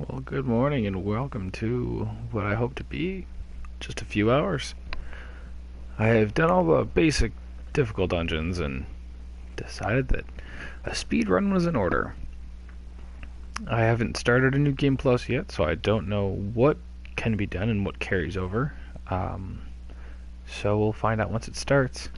Well, good morning and welcome to what I hope to be just a few hours. I have done all the basic difficult dungeons and decided that a speedrun was in order. I haven't started a new game plus yet, so I don't know what can be done and what carries over. So we'll find out once it starts.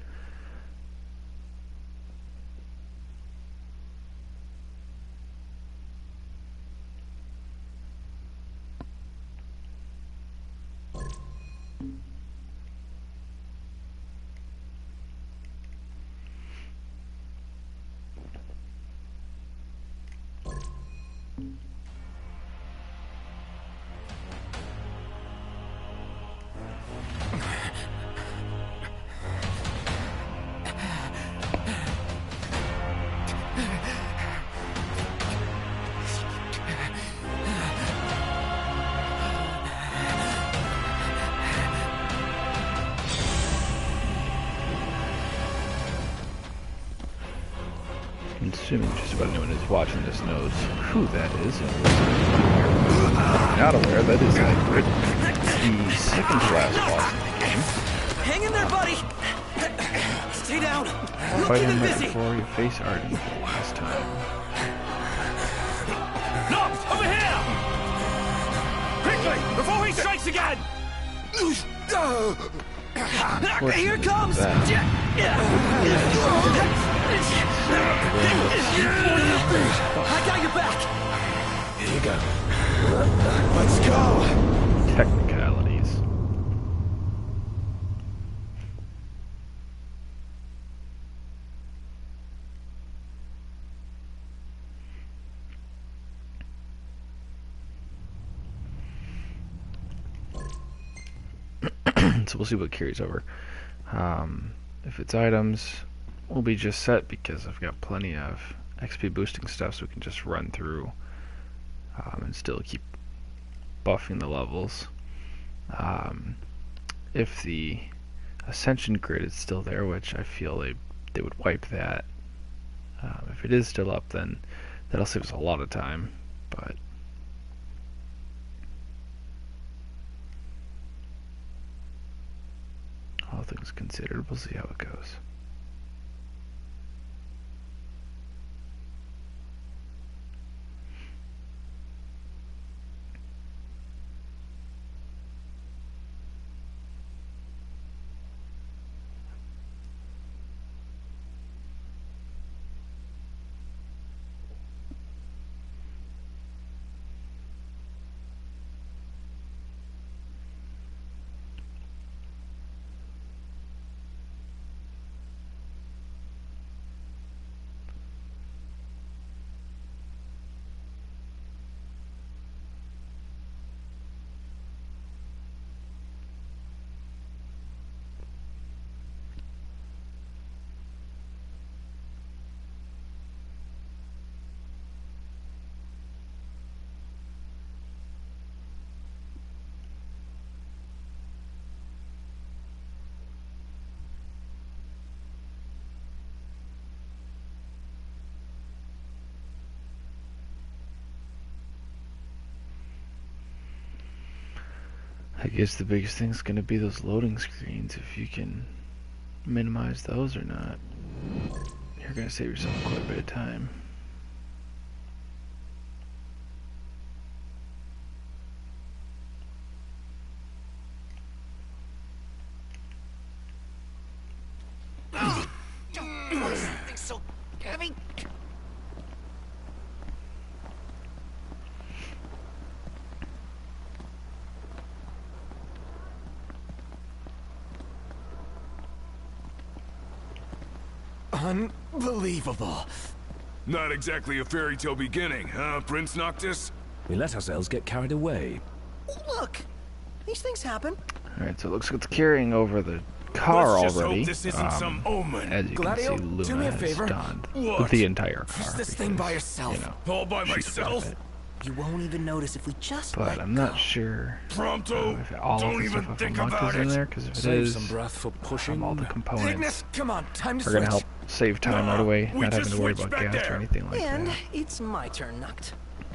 I'm assuming just about anyone who's watching this knows who that is. And not aware, that is the second to last boss in the game. Hang in there, buddy! Stay down! We'll Fight keep him it busy! before you face Arden for the last time. Noct, over here! Quickly, before he strikes again! Here it comes! I got your back! Here you go. Let's go! Technicalities. So we'll see what carries over. If it's items, we'll be just set because I've got plenty of XP boosting stuff, so we can just run through and still keep buffing the levels. If the Ascension grid is still there, which I feel they would wipe that. If it is still up, then that'll save us a lot of time, but all things considered, we'll see how it goes. I guess the biggest thing is going to be those loading screens, if you can minimize those or not. You're going to save yourself quite a bit of time. It's so heavy. Unbelievable. Not exactly a fairy tale beginning, huh, Prince Noctis? We let ourselves get carried away. Look, these things happen. Alright, so it looks like it's carrying over the car Let's just already. hope this isn't some omen. As you Gladio, can see, do me a Luna has favor. donned What? the entire car. Use this thing by yourself. You know, All by she's myself? with it. You won't even notice if we just But let I'm go. not sure Pronto? if all Don't of the even stuff think of about is in it. there, because if it Save is, some breath for pushing. all the components Ignis, come on, time to are going to switch. help save time right Nah, away, we not having just to worry switched about back gas or there. anything like And that. it's my turn, Noct.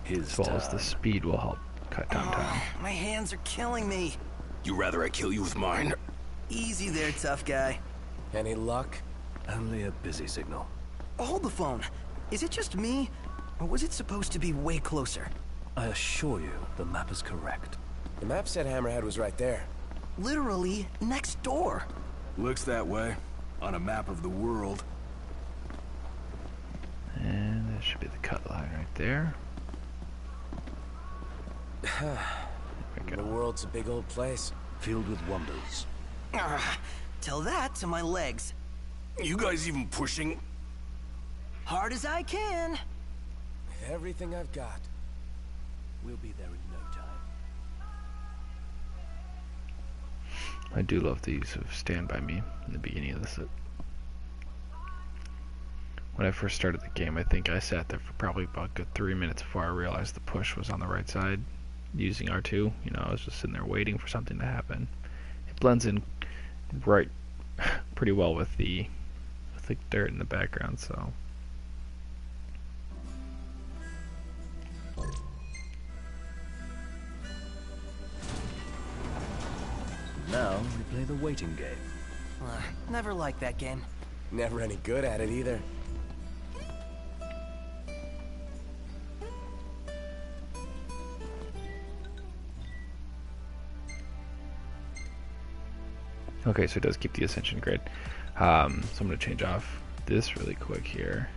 His as well as the turn. speed will help cut down time. My hands are killing me. You rather I kill you with mine? Easy there, tough guy. Any luck? Only a busy signal. Hold the phone. Is it just me? Or was it supposed to be way closer? I assure you, the map is correct. The map said Hammerhead was right there. Literally next door. Looks that way. On a map of the world. And that should be the cut line right there. There we The go. world's a big old place. Filled with wonders. Tell that to my legs. You guys even pushing? Hard as I can. With everything I've got. We'll be there in no time. I do love the use of Stand By Me in the beginning of this. When I first started the game, I think I sat there for probably about a good 3 minutes before I realized the push was on the right side using R2. You know, I was just sitting there waiting for something to happen. It blends in right pretty well with the dirt in the background, so. Now we play the waiting game. Never liked that game. Never any good at it either. Okay, so it does keep the ascension grid. So I'm going to change off this really quick here.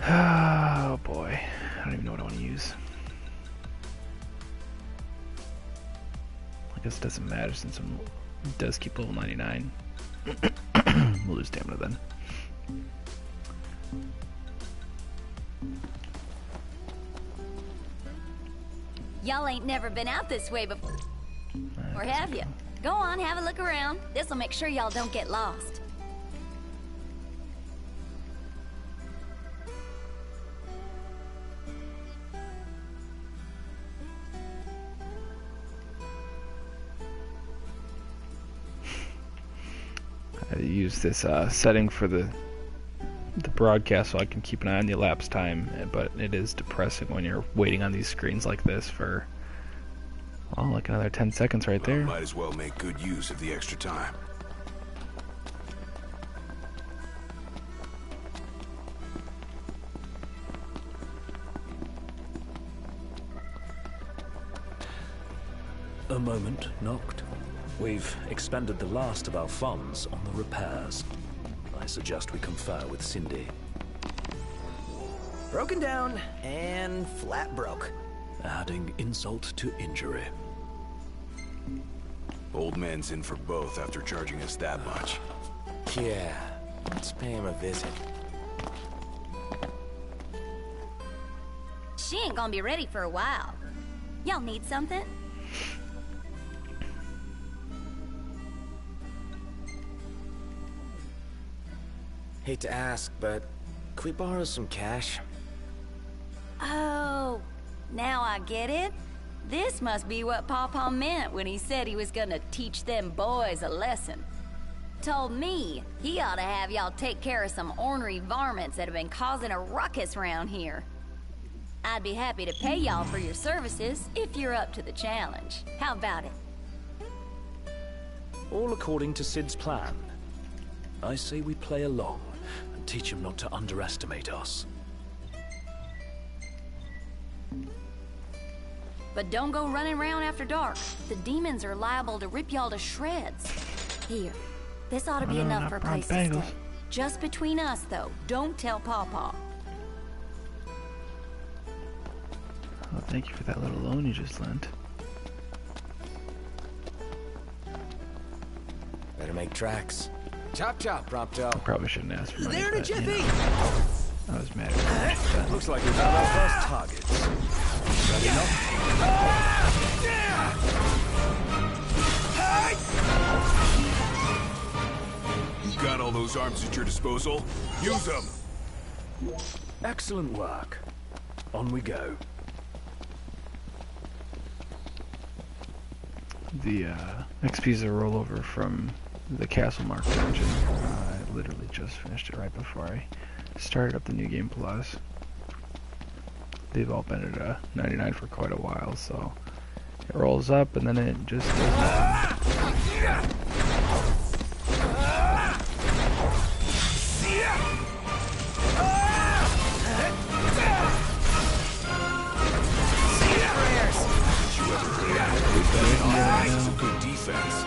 Oh boy, I don't even know what I want to use. I guess it doesn't matter since it does keep level 99. We'll lose stamina then. Y'all ain't never been out this way before, or have you? Go on, have a look around. This'll make sure y'all don't get lost. I use this setting for the broadcast so I can keep an eye on the elapsed time, but it is depressing when you're waiting on these screens like this for, well, like another 10 seconds right there. Might as well make good use of the extra time. A moment, knocked. We've expended the last of our funds on the repairs. I suggest we confer with Cindy. Broken down and flat broke. Adding insult to injury. Old man's in for both after charging us that much. Yeah, let's pay him a visit. She ain't gonna be ready for a while. Y'all need something? Hate to ask, but could we borrow some cash? Oh, now I get it. This must be what Pawpaw meant when he said he was gonna teach them boys a lesson. Told me he ought to have y'all take care of some ornery varmints that have been causing a ruckus around here. I'd be happy to pay y'all for your services if you're up to the challenge. How about it? All according to Sid's plan. I say we play along and teach him not to underestimate us. But don't go running around after dark. The demons are liable to rip y'all to shreds. Here, this ought to be enough for a place to stay. Just between us, though. Don't tell Pawpaw. Oh, thank you for that little loan you just lent. Better make tracks. Chop chop, Prompto. Probably shouldn't ask for money. There in a but, you know, jiffy! I was mad at that. Looks like we found our first targets. Ready enough? You got all those arms at your disposal? Use them! Excellent work. On we go. The XP is a rollover from the Castle Mark dungeon. I literally just finished it right before I started up the New Game Plus. they've all been at 99 for quite a while, so it rolls up and then it just does nothing. This is a good defense.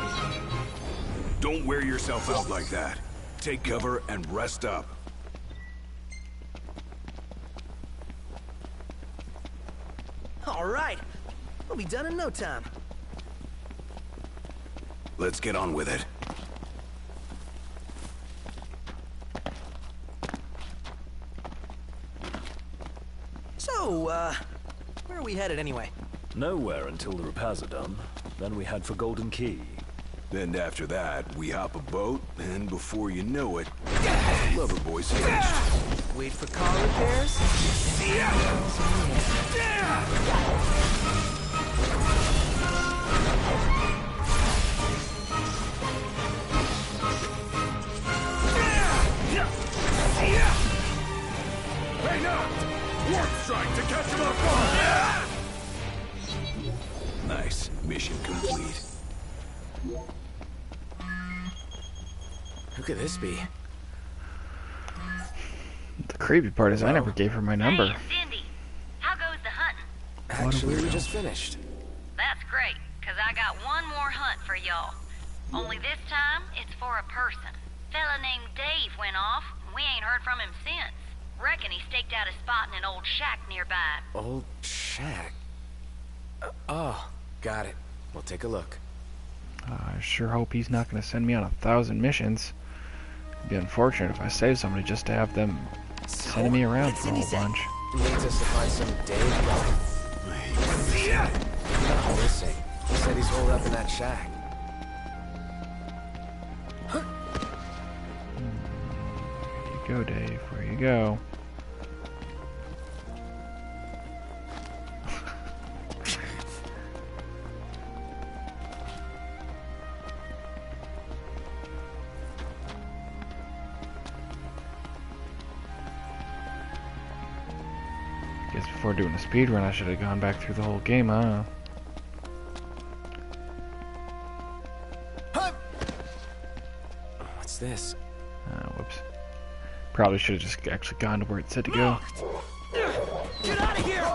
Don't wear yourself out like that. Take cover and rest up. All right. We'll be done in no time. Let's get on with it. So, where are we headed anyway? Nowhere until the repairs are done. Then we head for Golden Key. Then after that, we hop a boat, and before you know it, Loverboy's finished. Wait for car repairs? Hey, now! Warp strike to catch him off guard! Nice. Mission complete. Who could this be? The creepy part is I never gave her my number. Hey, Cindy. How goes the hunting? Actually, we weirdo. just finished. That's great, because I got one more hunt for y'all. Only this time, it's for a person. Fella named Dave went off, and we ain't heard from him since. Reckon he staked out a spot in an old shack nearby. Old shack. Oh, got it. We'll take a look. I sure hope he's not going to send me on 1,000 missions. It'd be unfortunate if I save somebody just to have them sending me around for a whole bunch. Needs us to find some Dave guy. Not missing. He said he's holed up in that shack. Where you go, Dave? Where you go? Guess before doing a speedrun, I should have gone back through the whole game, huh? What's this? Whoops. Probably should have just actually gone to where it said to go. Get out of here!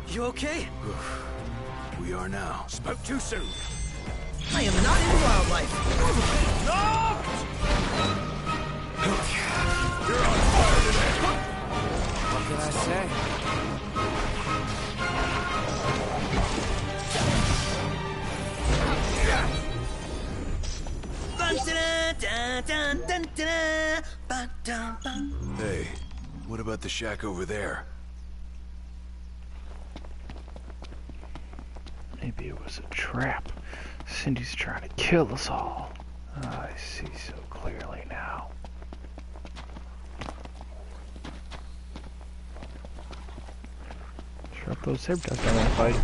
You okay? We are now. Spoke too soon. I am not into wildlife. You're on fire today. What can I say? Hey, what about the shack over there? Maybe it was a trap. Cindy's trying to kill us all. I see so clearly now. Sure hope those saber dogs don't want to fight.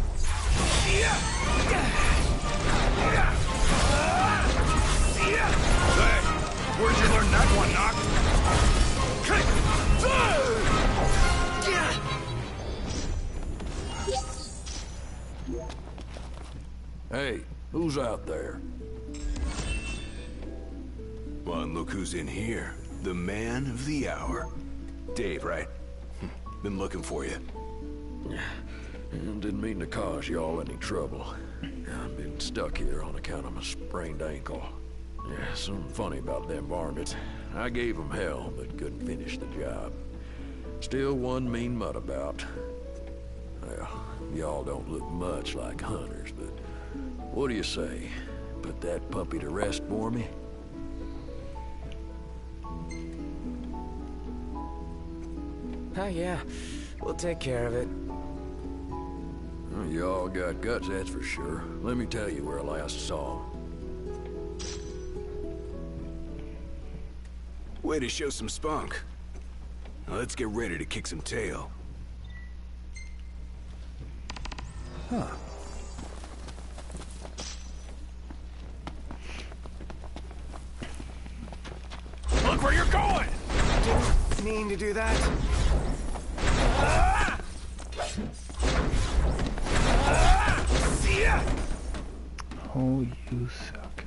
Hey, where'd you learn that one, Knock? Hey, who's out there? Well, and look who's in here. The man of the hour. Dave, right? Been looking for you. Didn't mean to cause y'all any trouble. I've been stuck here on account of my sprained ankle. Yeah, something funny about them varmints. I gave them hell, but couldn't finish the job. Still one mean mutt about. Well, y'all don't look much like hunters, but what do you say? Put that puppy to rest for me? Oh, yeah. We'll take care of it. Well, y'all got guts, that's for sure. Let me tell you where I last saw him. Way to show some spunk. Now let's get ready to kick some tail. Look where you're going! mean to do that. Oh, you suck.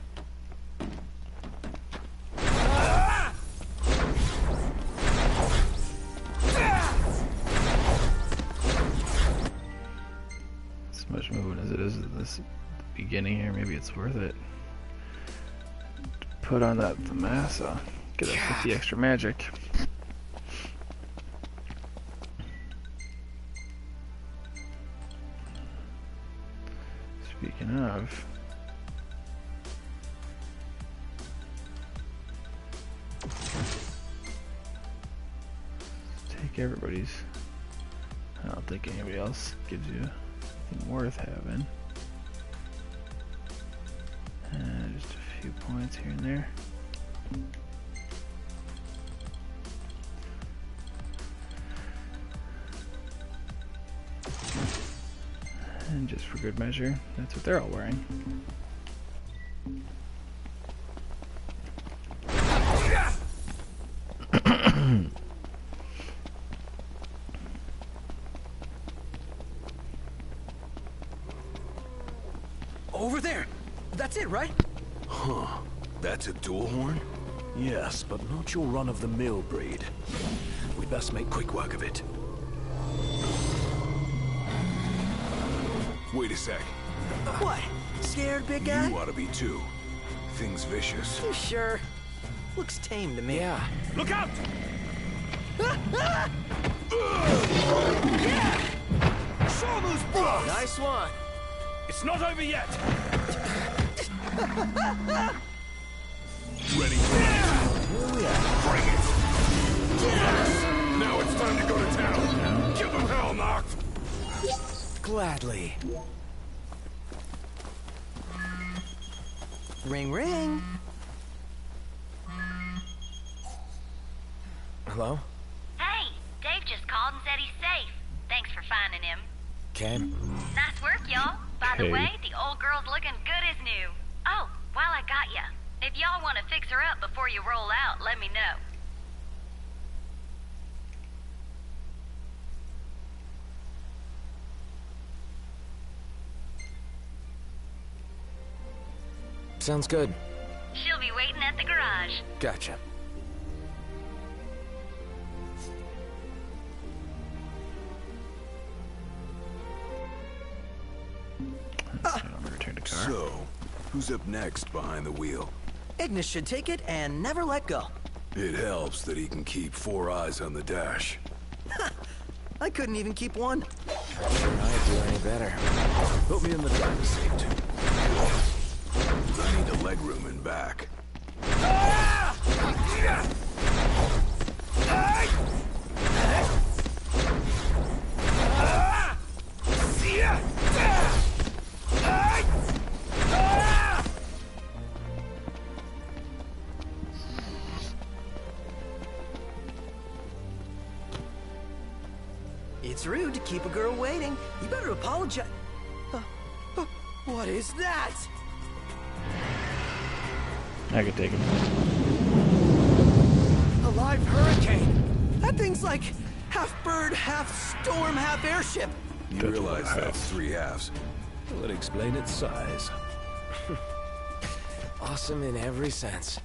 As much movement as it is at this beginning here, maybe it's worth it. Put on that the massa, get a 50 extra magic. Speaking of, take everybody's. I don't think anybody else gives you anything worth having. Just a few points here and there. And just for good measure, that's what they're all wearing. Over there. That's it, right? Huh. That's a dual horn? Yes, but not your run-of-the-mill breed. We best make quick work of it. Wait a sec. What? Scared, big guy? You ought to be too. Thing's vicious. You sure? Looks tame to me. Yeah. Look out! Yeah! Shamu's blow! Nice one. It's not over yet! Ready for it? Here we are. Bring it! Now it's time to go to town. Give them hell, Noct! Gladly. Ring, ring. Hello? Hey, Dave just called and said he's safe. Thanks for finding him. Okay. Nice work, y'all. By the Okay. way, the old girl's looking good as new. Oh, while I got ya, if y'all want to fix her up before you roll out, let me know. Sounds good. She'll be waiting at the garage. Gotcha. Return to car. So, who's up next behind the wheel? Ignis should take it and never let go. It helps that he can keep 4 eyes on the dash. I couldn't even keep one. Not sure I'd do any better. Put me in the driver's seat. I need the legroom in back. It's rude to keep a girl waiting. You better apologize. What is that? I could take him. A live hurricane. That thing's like half bird, half storm, half airship. You That's realize what I that's have. 3 halves. Will it explain its size? Awesome in every sense.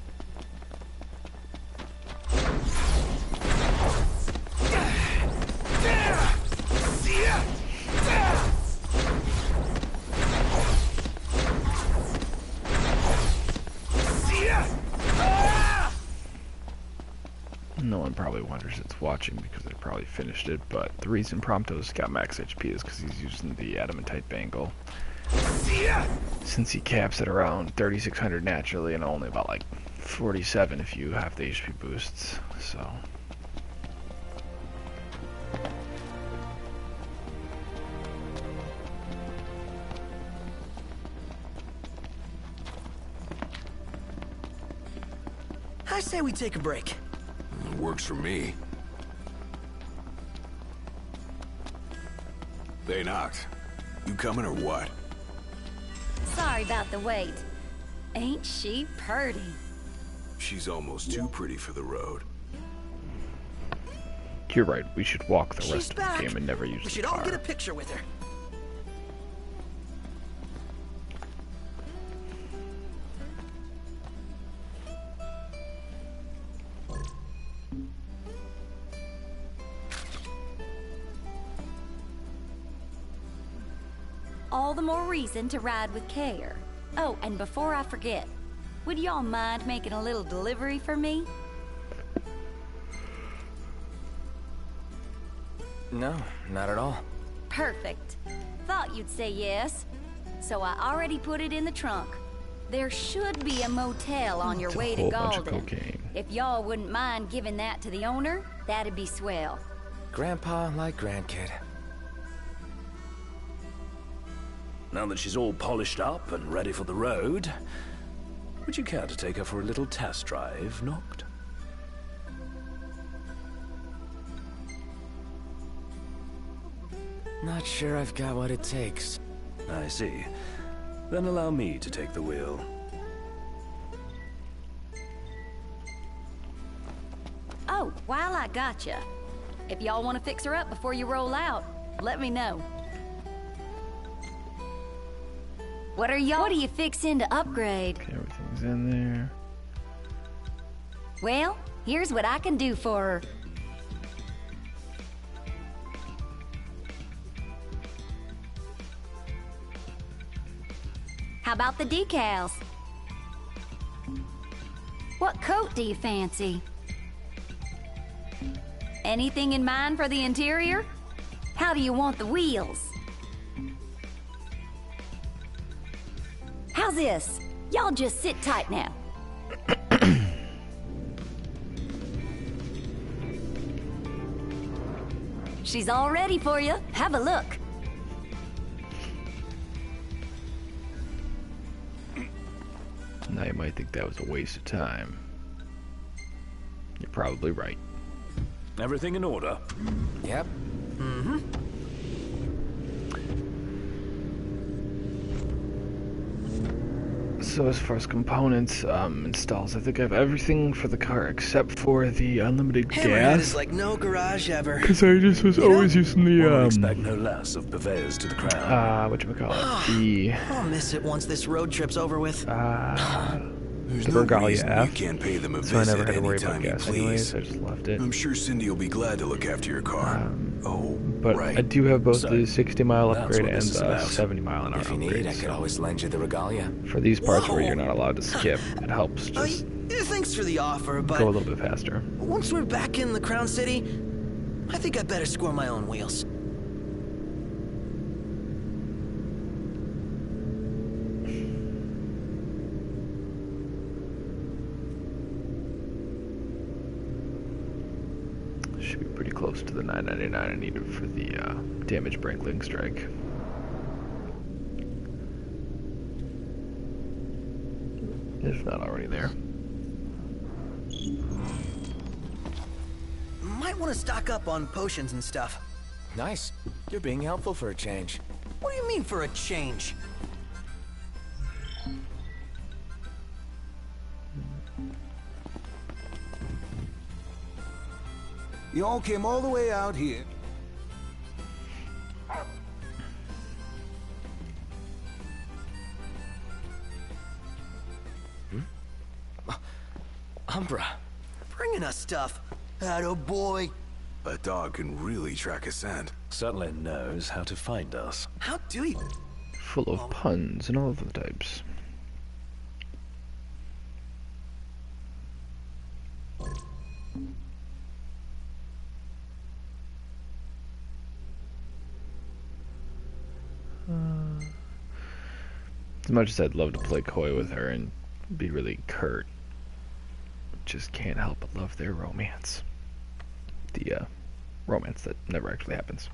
No one probably wonders it's watching because they probably finished it, but the reason Prompto's got max HP is because he's using the adamantite bangle. Since he caps at around 3600 naturally and only about like 47 if you have the HP boosts, so... I say we take a break. It works for me. They knocked. You coming or what? Sorry about the wait. Ain't she purty? She's almost too pretty for the road. You're right. We should walk the She's rest of back. the game and never use We the should car. all get a picture with her. All the more reason to ride with care. Oh, and before I forget, would y'all mind making a little delivery for me? No, not at all. Perfect. Thought you'd say yes. So I already put it in the trunk. There should be a motel on your It's a way to whole bunch of Galden. cocaine. If y'all wouldn't mind giving that to the owner, that'd be swell. Grandpa like grandkid. Now that she's all polished up and ready for the road, would you care to take her for a little test drive, Noct? Not sure I've got what it takes. I see. Then allow me to take the wheel. Oh, while I gotcha, if y'all want to fix her up before you roll out, let me know. What are you fixing to upgrade? Okay, everything's in there. Well, here's what I can do for her. How about the decals? What coat do you fancy? Anything in mind for the interior? How do you want the wheels? How's this? Y'all just sit tight now. She's all ready for you. Have a look. Now you might think that was a waste of time. You're probably right. Everything in order? Yep. So as far as components, installs, I think I have everything for the car except for the unlimited Hammerhead is gas. like no garage ever. Because I just was always using We'll the, expect no less of purveyors to the crown. whatchamacallit, the, I'll miss it once this road trip's over with. There's the no Regalia reason you F. can't pay them a So I never visit had to worry about anytime you gas anyways, please. I just left it. I'm sure Cindy will be glad to look after your car. But right. I do have both So, the 60-mile that's upgrade what and this is the about. 70-mile-an-hour If you need, I upgrade. could always lend you the regalia. For these parts where Whoa. you're not allowed to skip, it helps just Thanks for the offer, but go a little bit faster. once we're back in the Crown City, I think I better score my own wheels. Should be pretty close to the $9.99 I needed for the damage breakling strike. If not already there. Might want to stock up on potions and stuff. Nice. You're being helpful for a change. What do you mean for a change? You all came all the way out here. Umbra. Bringing us stuff. Attaboy. A dog can really track a scent. Certainly knows how to find us. How do you? Full of puns and all of the types. As much as I'd love to play coy with her and be really curt, just can't help but love their romance. The romance that never actually happens.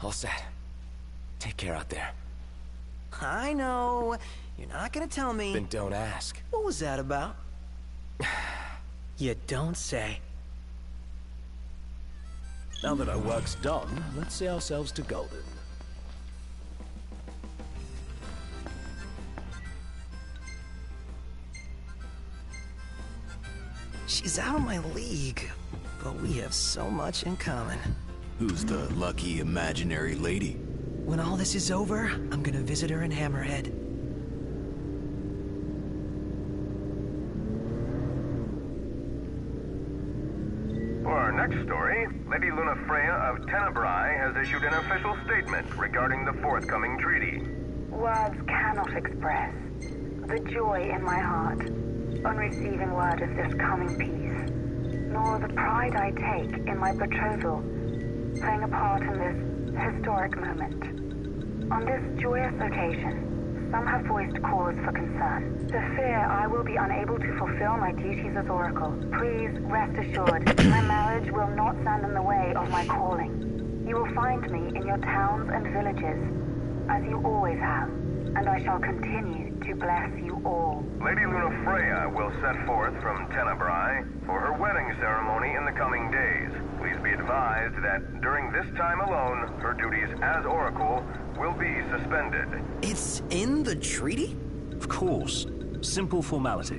All set. Take care out there. I know. You're not gonna tell me. Then don't ask. What was that about? You don't say. Now that our work's done, let's see ourselves to Galden. She's out of my league, but we have so much in common. Who's the lucky imaginary lady? When all this is over, I'm gonna visit her in Hammerhead. For our next story, Lady Luna Freya of Tenebrae has issued an official statement regarding the forthcoming treaty. Words cannot express the joy in my heart on receiving word of this coming peace, nor the pride I take in my betrothal playing a part in this historic moment. On this joyous occasion, some have voiced cause for concern. The fear I will be unable to fulfill my duties as Oracle. Please rest assured, my marriage will not stand in the way of my calling. You will find me in your towns and villages, as you always have, and I shall continue to bless you all. Lady Luna Freya will set forth from Tenebrae for her wedding ceremony in the coming days. Please be advised that during this time alone, her duties as Oracle will be suspended. It's in the treaty? Of course. Simple formality.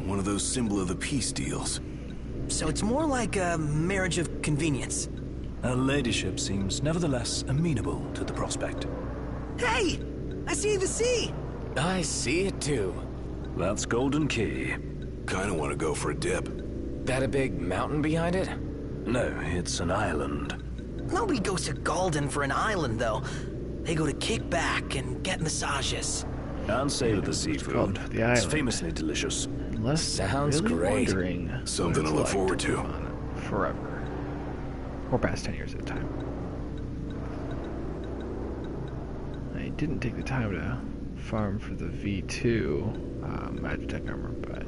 One of those symbol of the peace deals. So it's more like a marriage of convenience. Her ladyship seems nevertheless amenable to the prospect. Hey! I see the sea! I see it too. That's Golden Key. Kinda wanna go for a dip. That a big mountain behind it? No, it's an island. Nobody goes to Golden for an island, though. They go to kick back and get massages. And savor the called seafood. the It's island. famously delicious. Unless Sounds really great. wondering Something what to it's look like forward to. live on it forever. Or past 10 years at a time. I didn't take the time to farm for the V2 Magitech armor, but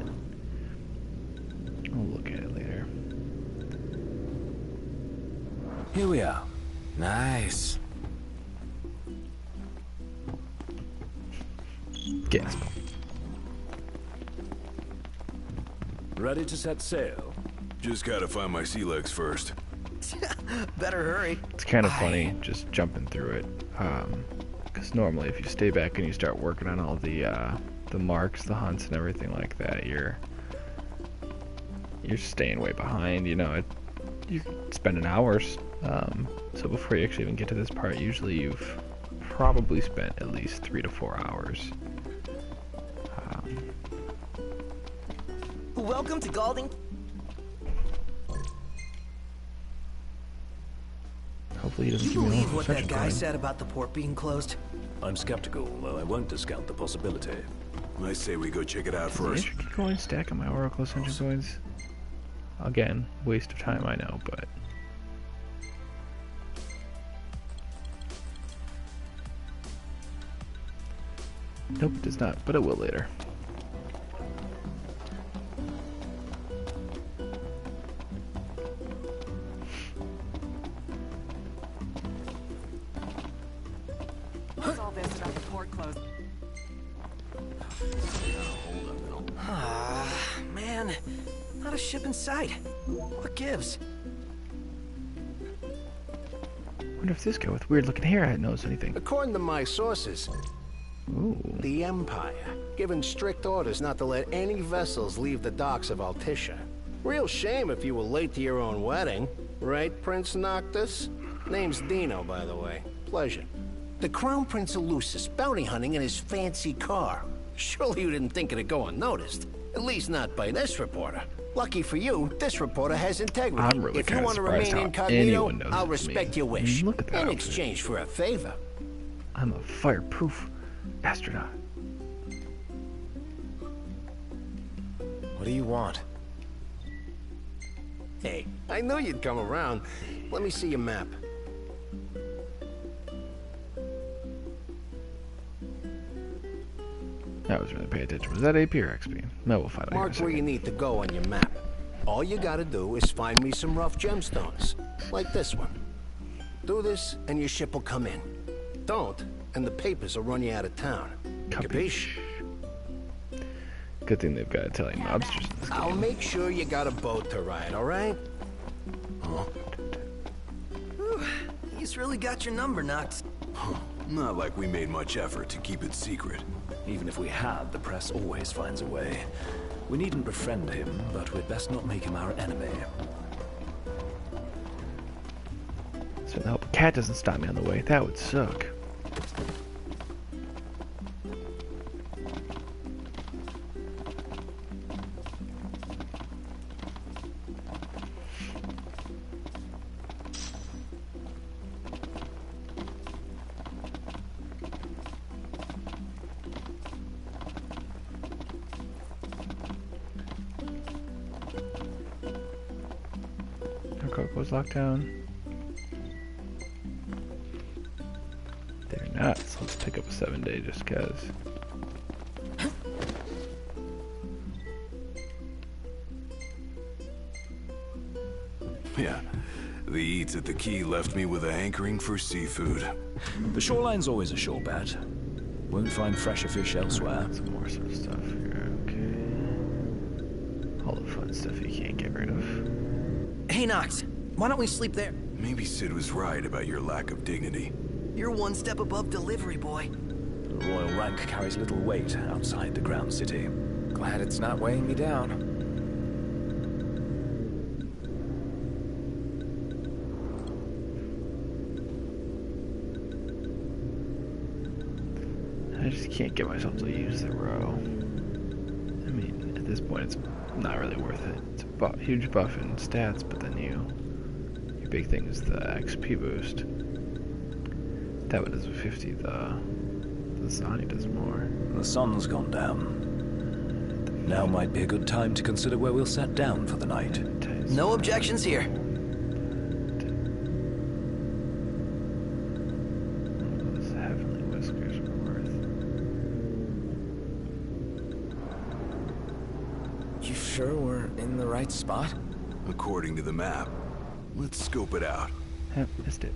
I'll look at it later. Here we are. Nice. Gasp. Ready to set sail? Just gotta find my sea legs first. Better hurry. It's kind of funny just jumping through it, because normally if you stay back and you start working on all the marks, the hunts, and everything like that, you're staying way behind. You know, you're spending hours. So before you actually even get to this part, usually you've probably spent at least 3 to 4 hours. Welcome to Golden. Hopefully he Do doesn't you give me believe all what that such a guy coin. said about the port being closed? I'm skeptical, though I won't discount the possibility. I say we go check it out Is first. the entry coin stacking my Oracle Ascension coins? Again, waste of time, I know, but... Nope, it does not, but it will later. What's all this about the port closed? Ah, man. Not a ship in sight. What gives? Wonder if this guy with weird looking hair knows anything. According to my sources, Ooh. the Empire given strict orders not to let any vessels leave the docks of Altissia. Real shame if you were late to your own wedding. Right, Prince Noctis? Name's Dino, by the way. Pleasure. The Crown Prince of Lucis bounty hunting in his fancy car. Surely you didn't think it'd go unnoticed. At least not by this reporter. Lucky for you, this reporter has integrity. I'm really If you kinda want to surprised remain how incognito, anyone knows I'll it's me. respect your wish. Look at that In outfit. exchange for a favor. I'm a fireproof astronaut. What do you want? Hey, I knew you'd come around. Let me see your map. I was really paying attention. Was that AP or XP? No, we'll find out. Mark where you need to go on your map. All you gotta do is find me some rough gemstones, like this one. Do this, and your ship will come in. Don't, and the papers will run you out of town. Capiche? Good thing they've got Italian mobsters in this game. I'll make sure you got a boat to ride, all right? Whew, he's really got your number, Nox. Not like we made much effort to keep it secret. Even if we had, the press always finds a way. We needn't befriend him, but we'd best not make him our enemy. So I hope a cat doesn't stop me on the way. That would suck. Was locked down. They're not, so let's pick up a 7-day just cause. Yeah, the eats at the quay left me with a hankering for seafood. The shoreline's always a sure bet. Won't find fresher fish elsewhere. Some more sort of stuff here, okay. All the fun stuff you can't get rid of. Hey, Knox. Why don't we sleep there? Maybe Sid was right about your lack of dignity. You're one step above delivery boy. The royal rank carries little weight outside the Crown City. Glad it's not weighing me down. I just can't get myself to use the row. I mean, at this point it's not really worth it. It's a huge buff in stats, but then your big thing is the XP boost. That one does 50, the Zani does more. The sun's gone down. Now might be a good time to consider where we'll set down for the night. No objections here. Those heavenly whiskers are worth. You sure we're in the right spot? According to the map. Let's scope it out. Yep, missed it.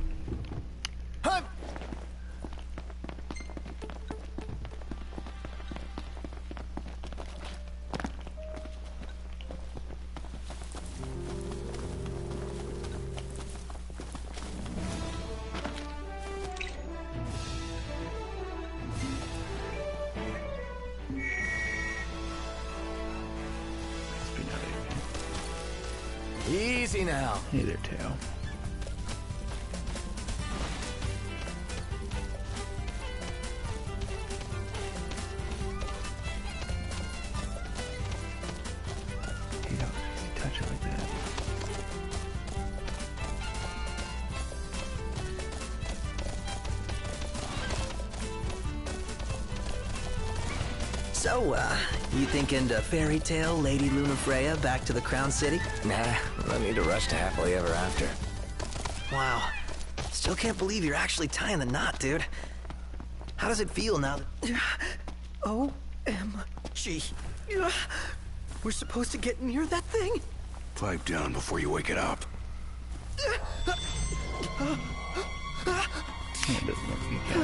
Huh? Easy now. Hey there, Tail. You don't touch it like that. So, you thinking to fairy tale Lady Lunafreya back to the Crown City? Nah, no need to rush to happily ever after. Wow. Still can't believe you're actually tying the knot, dude. How does it feel now that... OMG. We're supposed to get near that thing? Pipe down before you wake it up. It doesn't look you can.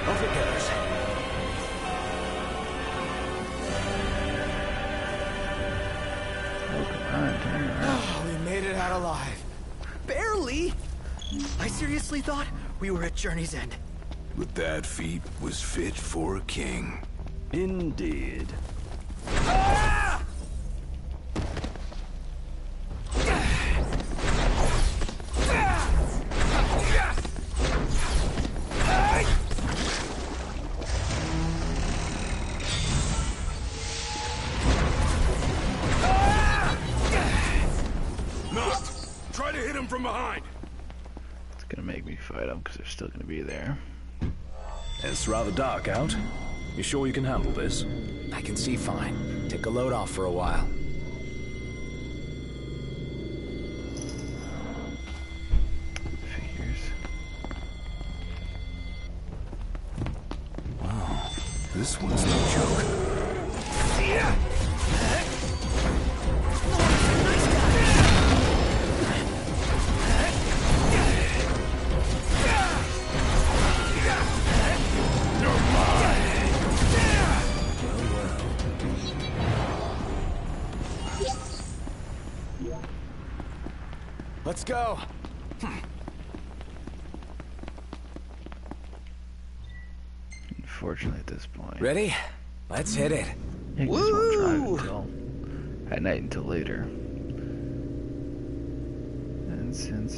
Off it goes. Oh, we made it out alive. Barely! I seriously thought we were at Journey's End. But that feat was fit for a king. Indeed. Try to hit him from behind. It's gonna make me fight them because they're still gonna be there. It's rather dark out. You sure you can handle this? I can see fine. Take a load off for a while. Figures. Wow, this one's no joke. Let's go. Unfortunately, at this point. Ready? Let's hit it. Higgins won't drive until at night until later. And since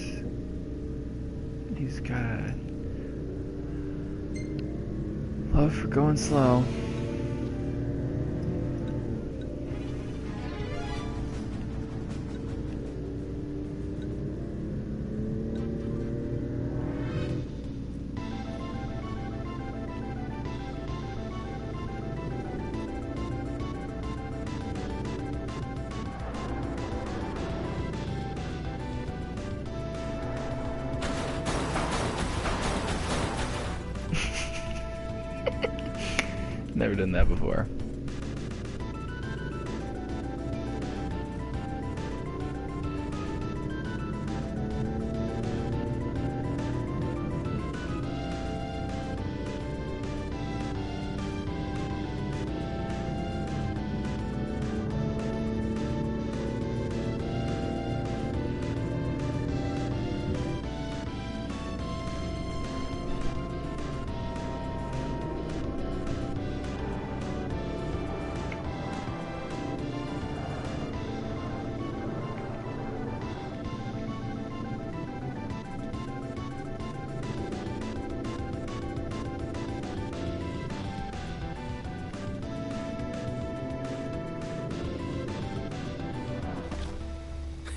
he's got a love for going slow. Never done that before.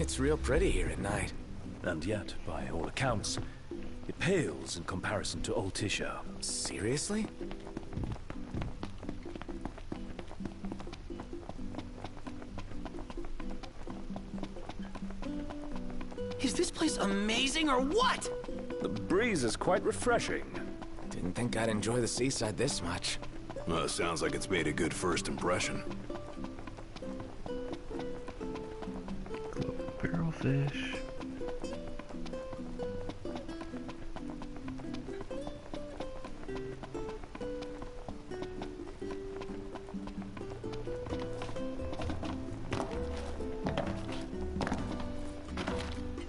It's real pretty here at night. And yet, by all accounts, it pales in comparison to Old Tisha. Seriously? Is this place amazing or what? The breeze is quite refreshing. Didn't think I'd enjoy the seaside this much. Well, sounds like it's made a good first impression. Barrelfish.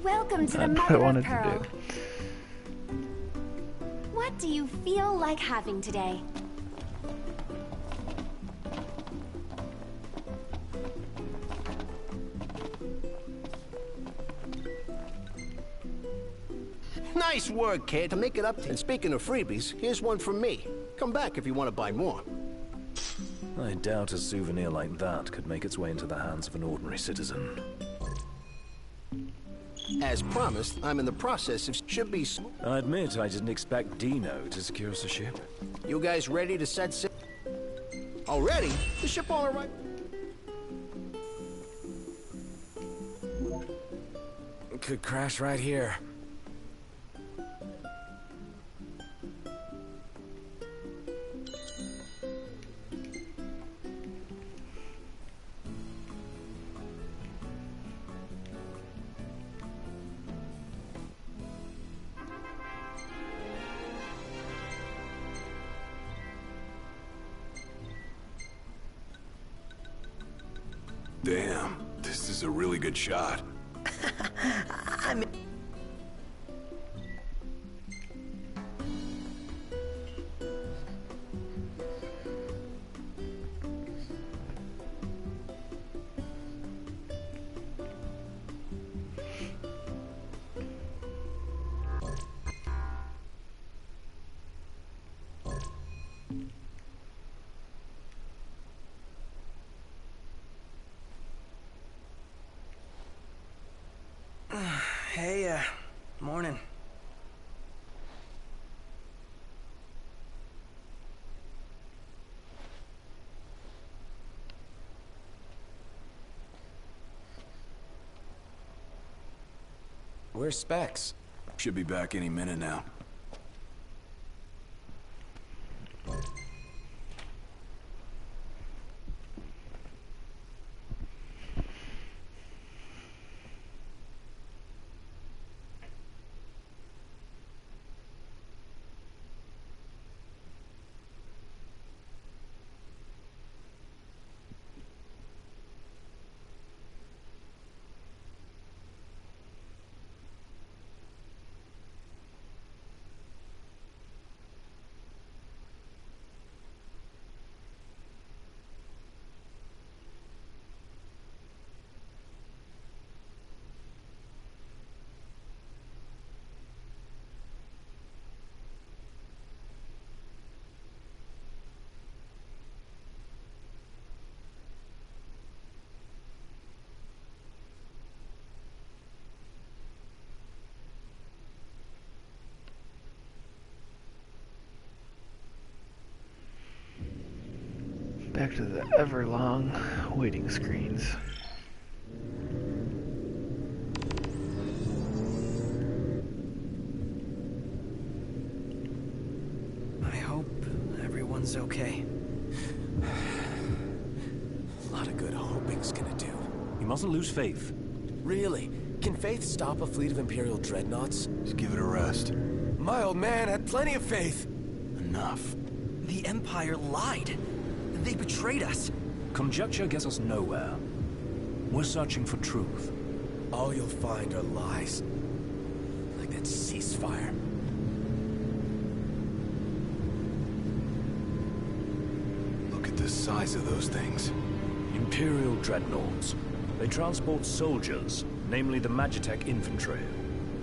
Welcome to the That's what I Mother of wanted to Pearl. do. What do you feel like having today? Nice work, kid, to make it up to you. And speaking of freebies, here's one from me. Come back if you want to buy more. I doubt a souvenir like that could make its way into the hands of an ordinary citizen. As promised, I'm in the process of I admit I didn't expect Dino to secure us a ship. You guys ready to set sail? Already? The ship all right? Could crash right here. Damn, this is a really good shot. I'm... Hey, morning. Where's Specs? Should be back any minute now. Back to the ever-long waiting screens. I hope everyone's okay. A lot of good hoping's gonna do. You mustn't lose faith. Really? Can Faith stop a fleet of Imperial dreadnoughts? Just give it a rest. My old man had plenty of faith. Enough. The Empire lied. They betrayed us. Conjecture gets us nowhere. We're searching for truth. All you'll find are lies. Like that ceasefire. Look at the size of those things. Imperial dreadnoughts. They transport soldiers, namely the Magitech infantry.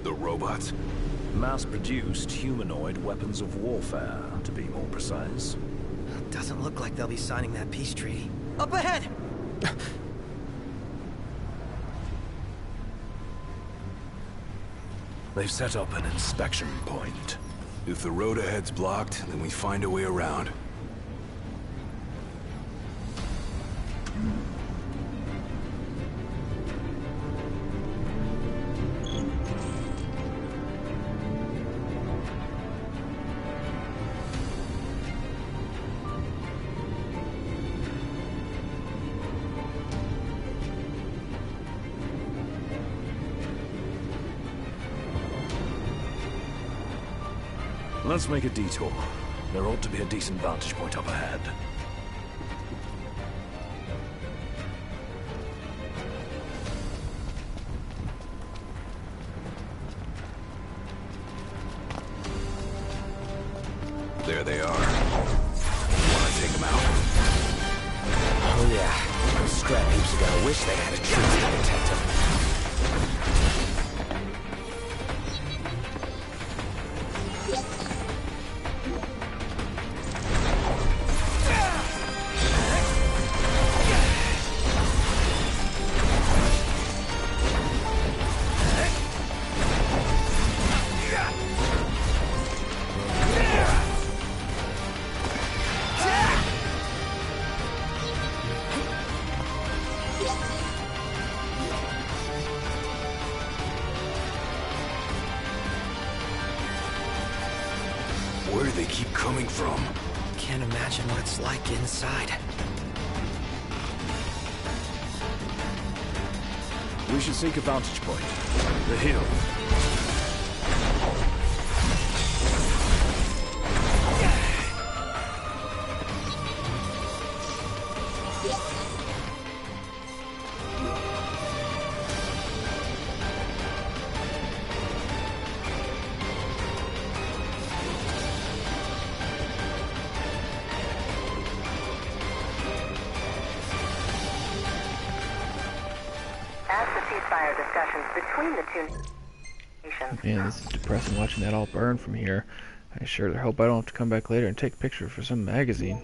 The robots? Mass-produced humanoid weapons of warfare, to be more precise. Doesn't look like they'll be signing that peace treaty. Up ahead! They've set up an inspection point. If the road ahead's blocked, then we find a way around. Let's make a detour. There ought to be a decent vantage point up ahead. There they are. Wanna take them out? Oh yeah. Those scrap heaps are gonna wish they had a truce to protect them. Where do they keep coming from? Can't imagine what it's like inside. We should seek a vantage point. The hill. As the ceasefire discussions between the two nations... Man, this is depressing watching that all burn from here. I sure hope I don't have to come back later and take a picture for some magazine.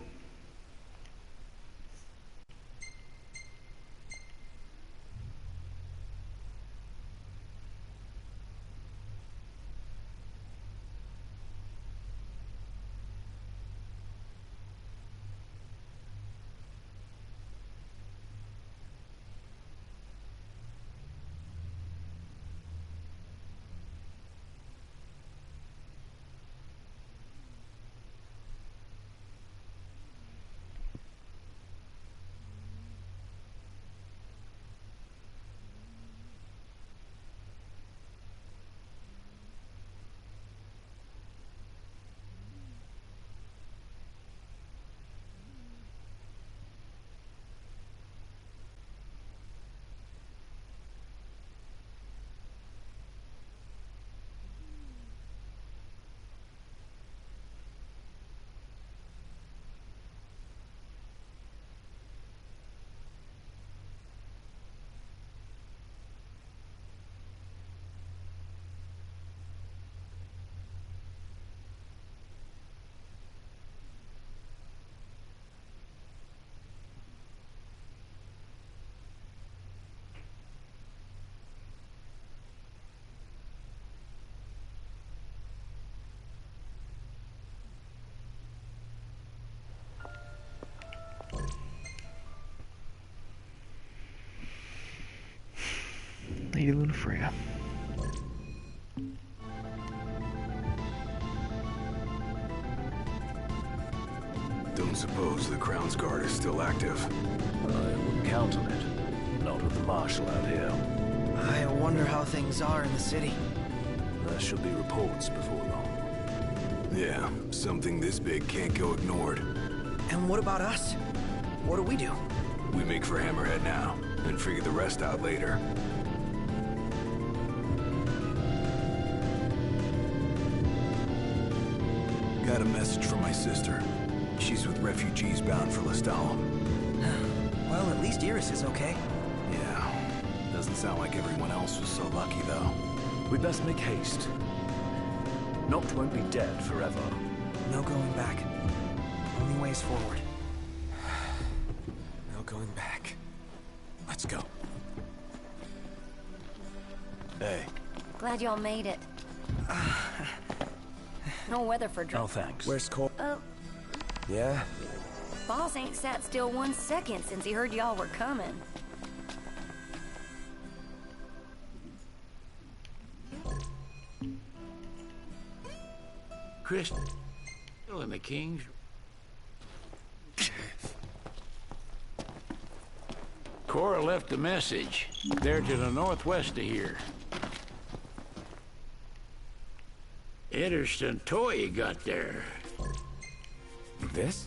Lady Luna Freya. Don't suppose the Crown's Guard is still active. I wouldn't count on it. Not with the Marshal out here. I wonder how things are in the city. There should be reports before long. Yeah, something this big can't go ignored. And what about us? What do we do? We make for Hammerhead now, and figure the rest out later. Got a message from my sister. She's with refugees bound for Lestalem. Well, at least Iris is okay. Yeah. Doesn't sound like everyone else was so lucky, though. We best make haste. Noct won't be dead forever. No going back. Only ways forward. No going back. Let's go. Hey. Glad y'all made it. No weather for Oh, thanks. Where's Cole? Yeah? Boss ain't sat still 1 second since he heard y'all were coming. Crystal and the Kings. Cora left a message. They're to the northwest of here. Interesting toy you got there. This?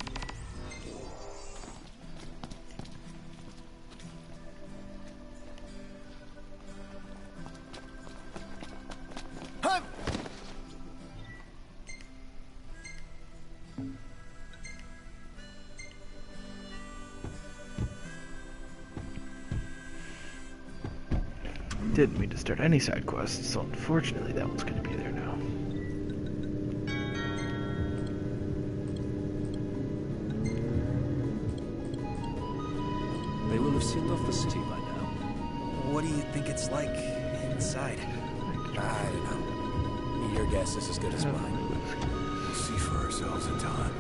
Didn't mean to start any side quests, so unfortunately that one's going to be there now. They will have sealed off the city by now. What do you think it's like inside? I don't know. Your guess is as good as mine. We'll see for ourselves in time.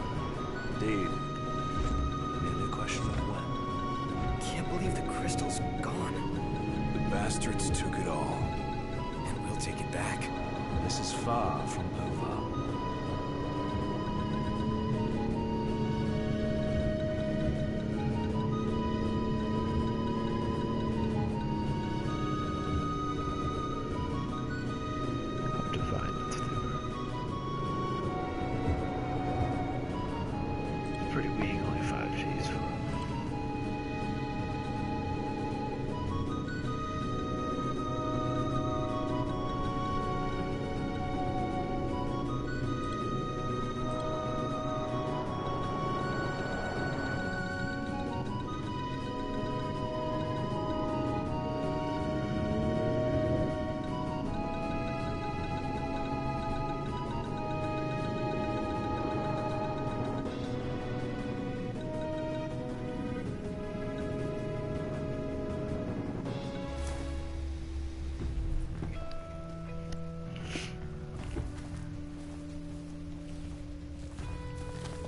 Indeed. Maybe a question of when. Can't believe the crystal's gone. The bastards took it all. And we'll take it back. This is far from over. Pretty weak, only 5 Gs.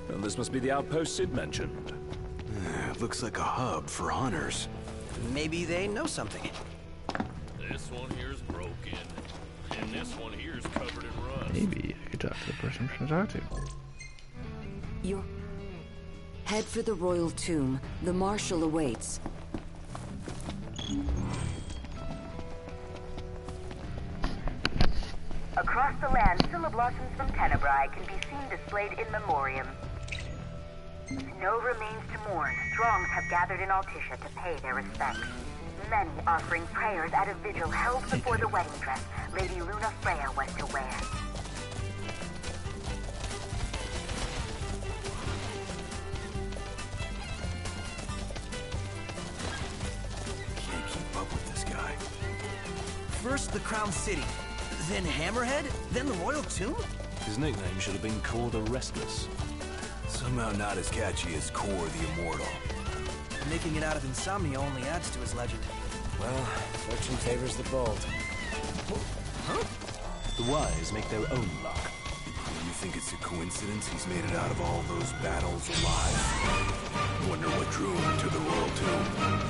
And this must be the outpost Sid mentioned. Looks like a hub for hunters. Maybe they know something. This one here's broken, and this one here's covered in rust. Maybe I could talk to the person I'm trying to talk to. You're... Head for the royal tomb. The Marshal awaits. Across the land, Scylla blossoms from Tenebrae can be seen displayed in memoriam. No remains to mourn. Throngs have gathered in Altissia to pay their respects. Many offering prayers at a vigil held before the wedding dress Lady Luna Freya was to wear. Can't keep up with this guy. First the Crown City, then Hammerhead, then the Royal Tomb? His nickname should have been Core the Restless. Somehow not as catchy as Core the Immortal. Making it out of insomnia only adds to his legend. Well, fortune favors the bold. Huh? The wise make their own luck. You think it's a coincidence he's made it out of all those battles alive? Wonder what drew him to the Royal Tomb.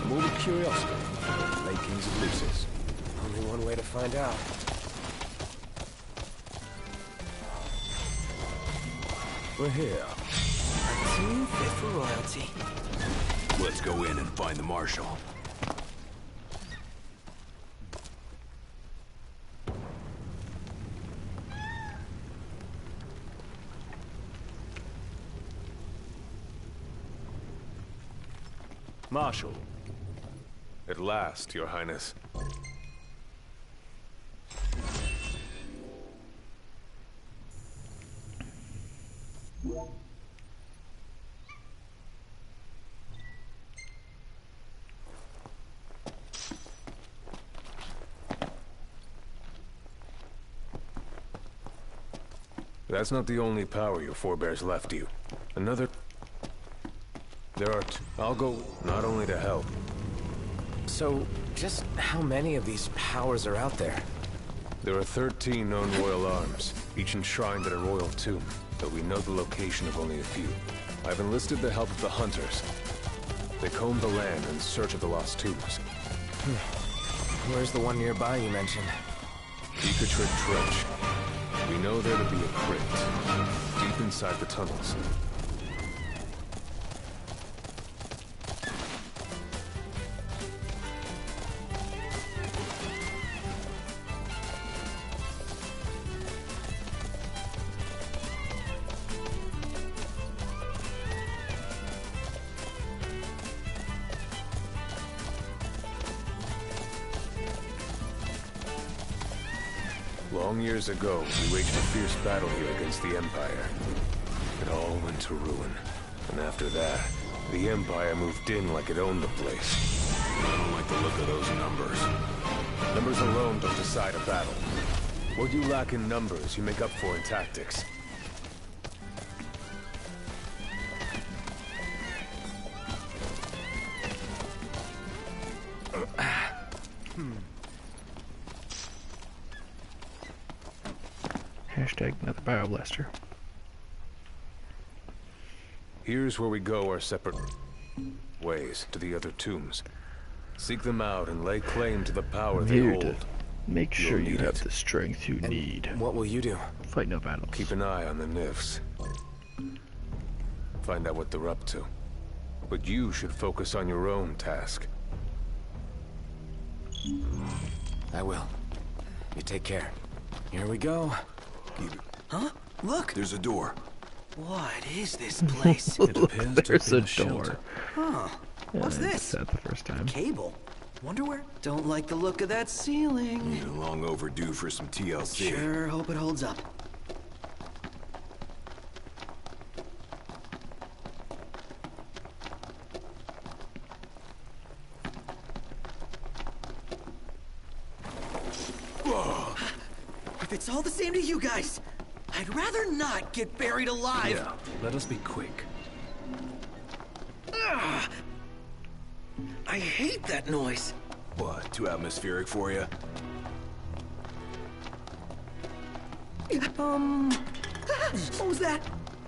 More than curiosity for the late Kings of Lucis. Only one way to find out. We're here. A team fit for royalty. Let's go in and find the Marshal. Marshal. At last, Your Highness. That's not the only power your forebears left you. Another... There are I'll go not only to help. So, just how many of these powers are out there? There are 13 known royal arms, each enshrined at a royal tomb, but we know the location of only a few. I've enlisted the help of the hunters. They comb the land in search of the lost tombs. Where's the one nearby you mentioned? Ffxv Trench. We know there to be a crypt, deep inside the tunnels. Long years ago, we waged a fierce battle here against the Empire. It all went to ruin. And after that, the Empire moved in like it owned the place. I don't like the look of those numbers. Numbers alone don't decide a battle. What you lack in numbers, you make up for in tactics. Hashtag another bioblaster. Here's where we go our separate ways to the other tombs. Seek them out and lay claim to the power they Here to hold. make sure You'll you need have it. the strength you need. What will you do? Fight no battles. Keep an eye on the Nifs. Find out what they're up to. But you should focus on your own task. I will. You take care. Here we go. Keep it. Huh? Look! There's a door. What is this place? It appears to There's be a a shelter. door. Huh. What's I this? missed that the first time. Cable. Wonder where? Don't like the look of that ceiling. You're long overdue for some TLC. Sure hope it holds up. Whoa. If it's all the same to you guys, I'd rather not get buried alive. Yeah, let us be quick. Ugh. I hate that noise. What, too atmospheric for you? What was that?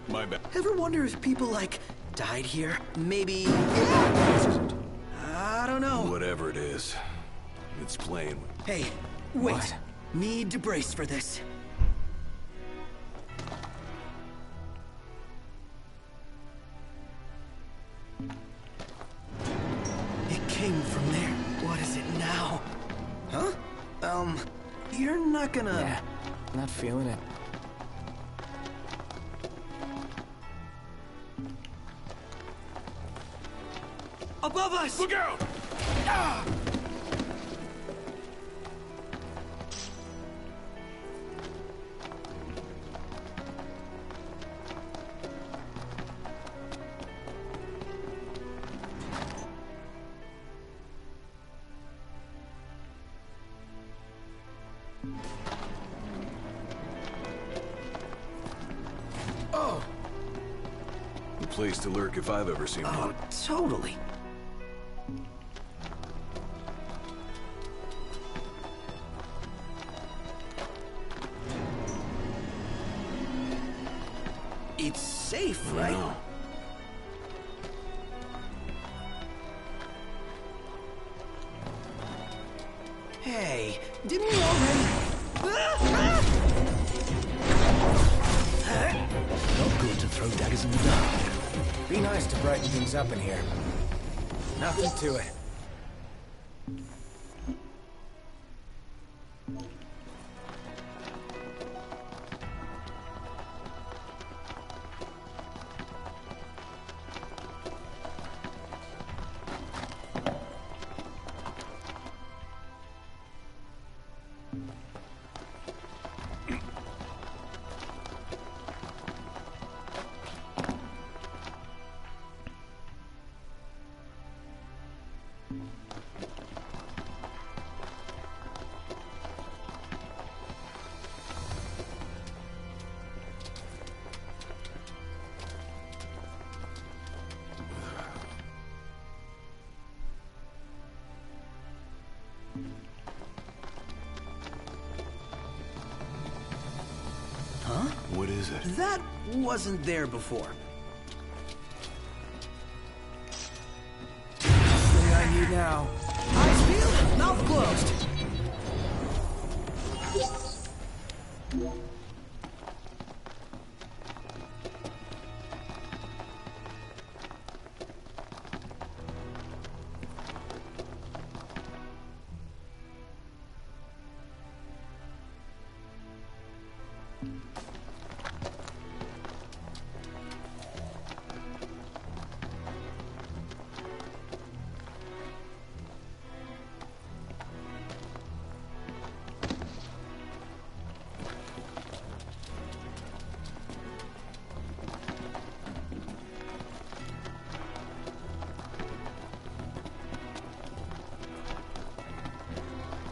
My bad. Ever wonder if people, like, died here? Maybe... I don't know. Whatever it is, it's playing. Hey, wait. What? Need to brace for this. It came from there. What is it now? Huh? You're not gonna... Yeah, not feeling it. Above us! Look out! Ah! Oh! The place to lurk if I've ever seen Oh, one. totally. It's safe, right? No. Hey, Hey, didn't we already... Not good to throw daggers in the dark. Be nice to brighten things up in here. Nothing to it. Huh? What is it? That wasn't there before. Thing I need now. Eyes peeled, mouth closed.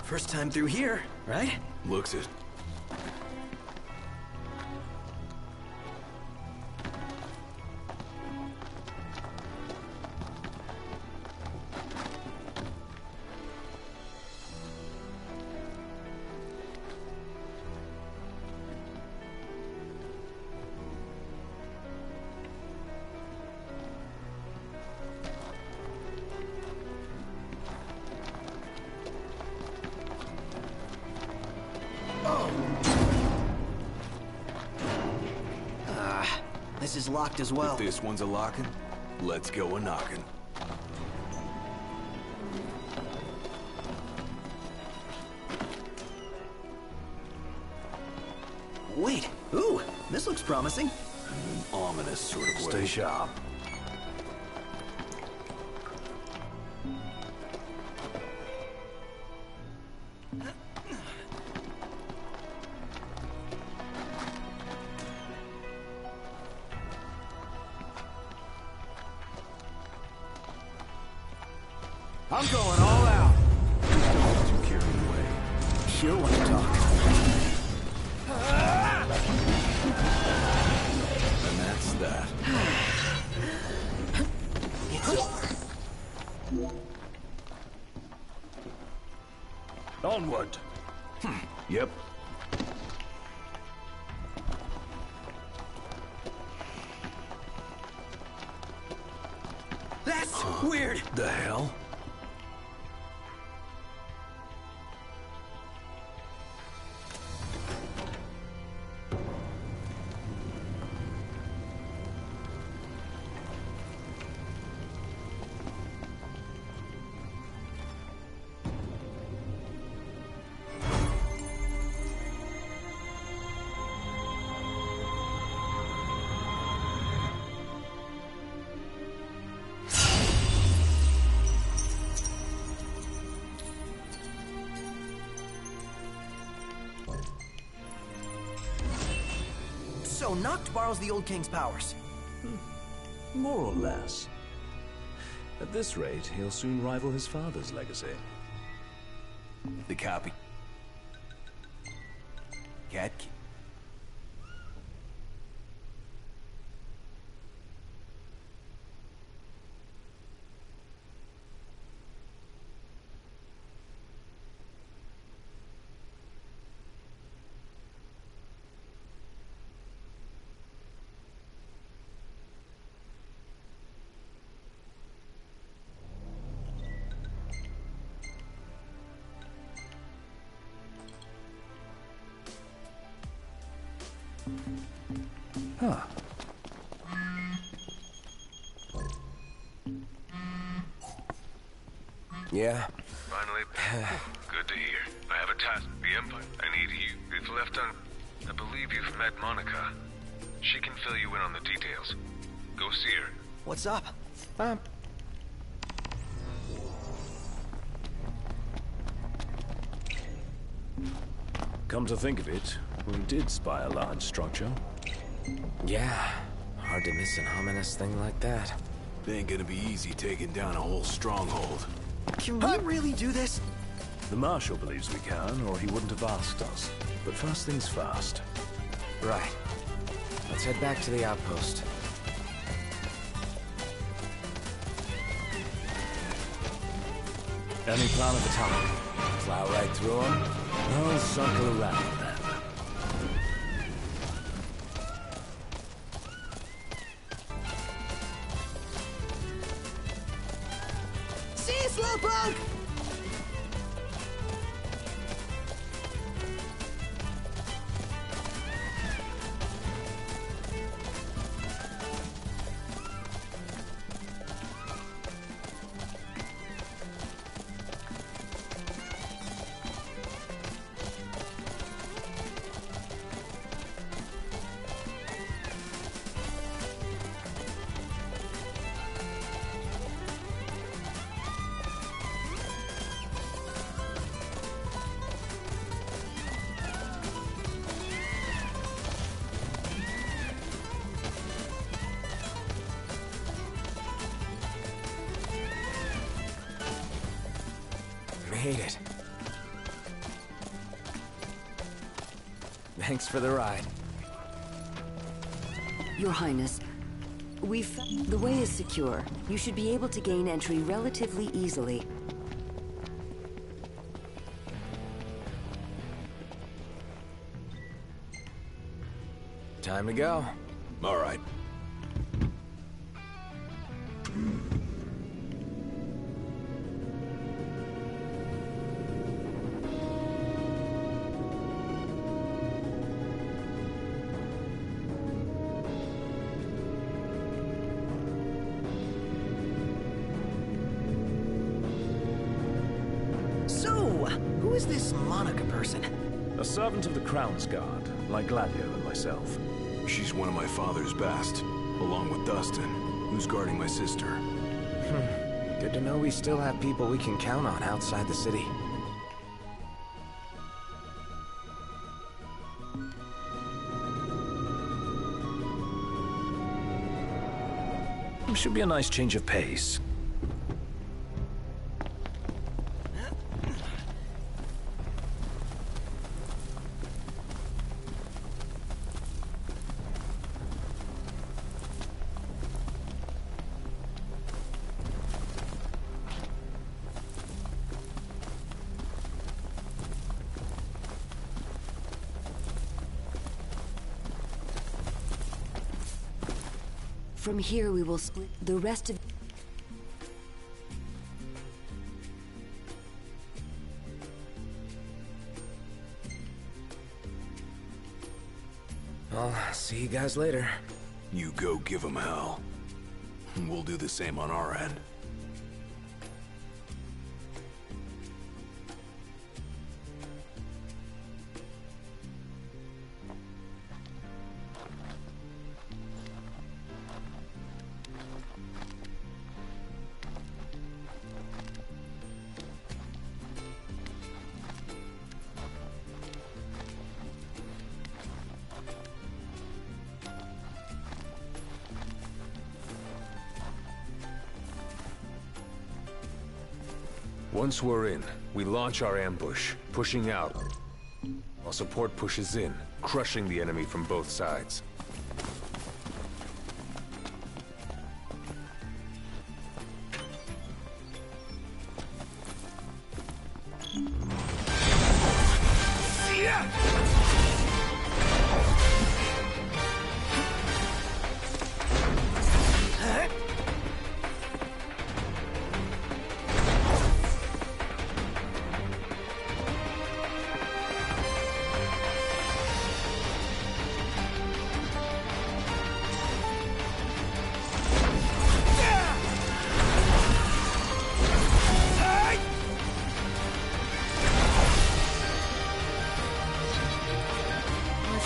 First time through here, right? Looks it. This is locked as well. If this one's a locking, let's go a knocking. Wait, ooh, this looks promising. An ominous sort of way. Stay sharp. I'm going all out. Don't get too carried away. Sure want to talk. And that's that. It's over. Onward. Yep. That's weird. The hell? So Noct borrows the old king's powers. More or less. At this rate, he'll soon rival his father's legacy. The copy. Cat. Huh. Yeah? Finally. Good to hear. I have a task. The Empire. I need you. If left I believe you've met Monica. She can fill you in on the details. Go see her. What's up? Come to think of it, we did spy a large structure. Yeah. Hard to miss an ominous thing like that. It ain't gonna be easy taking down a whole stronghold. Can we really do this? The Marshal believes we can, or he wouldn't have asked us. But first things first. Right. Let's head back to the outpost. Any plan of attack? Plow right through them? I'll circle around then. See you, Slowpoke! Made it. Thanks for the ride. Your Highness, the way is secure. You should be able to gain entry relatively easily. Time to go. All right. Who is this Monica person? A servant of the Crown's Guard, like Gladio and myself. She's one of my father's best, along with Dustin, who's guarding my sister. Good to know we still have people we can count on outside the city. Should be a nice change of pace. From here, we will split the rest of... I'll see you guys later. You go give them hell. We'll do the same on our end. Once we're in, we launch our ambush, pushing out, while support pushes in, crushing the enemy from both sides.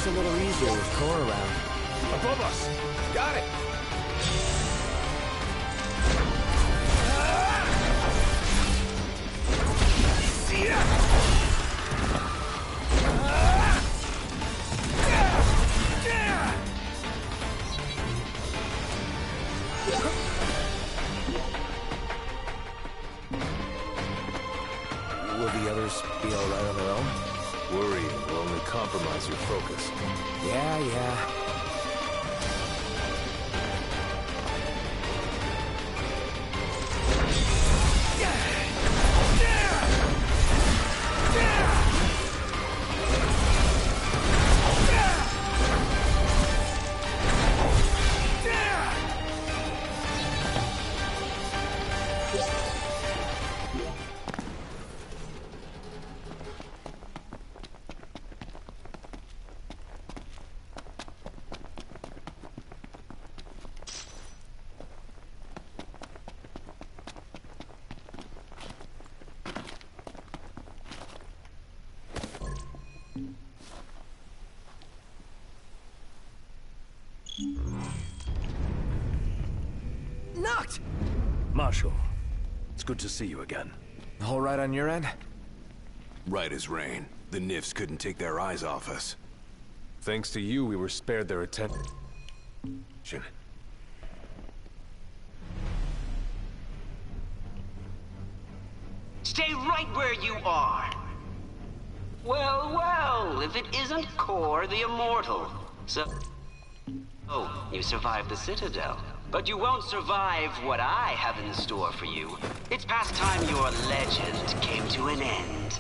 a little easier with Core around. Above us! Got it! Will the others be alright on their own? Worrying will only compromise your focus. Yeah. Knocked! Marshal, it's good to see you again. All right on your end? Right as rain. The Nifs couldn't take their eyes off us. Thanks to you, we were spared their attention. Stay right where you are. Well, if it isn't Core the Immortal. So... Oh, you survived the Citadel. But you won't survive what I have in store for you. It's past time your legend came to an end.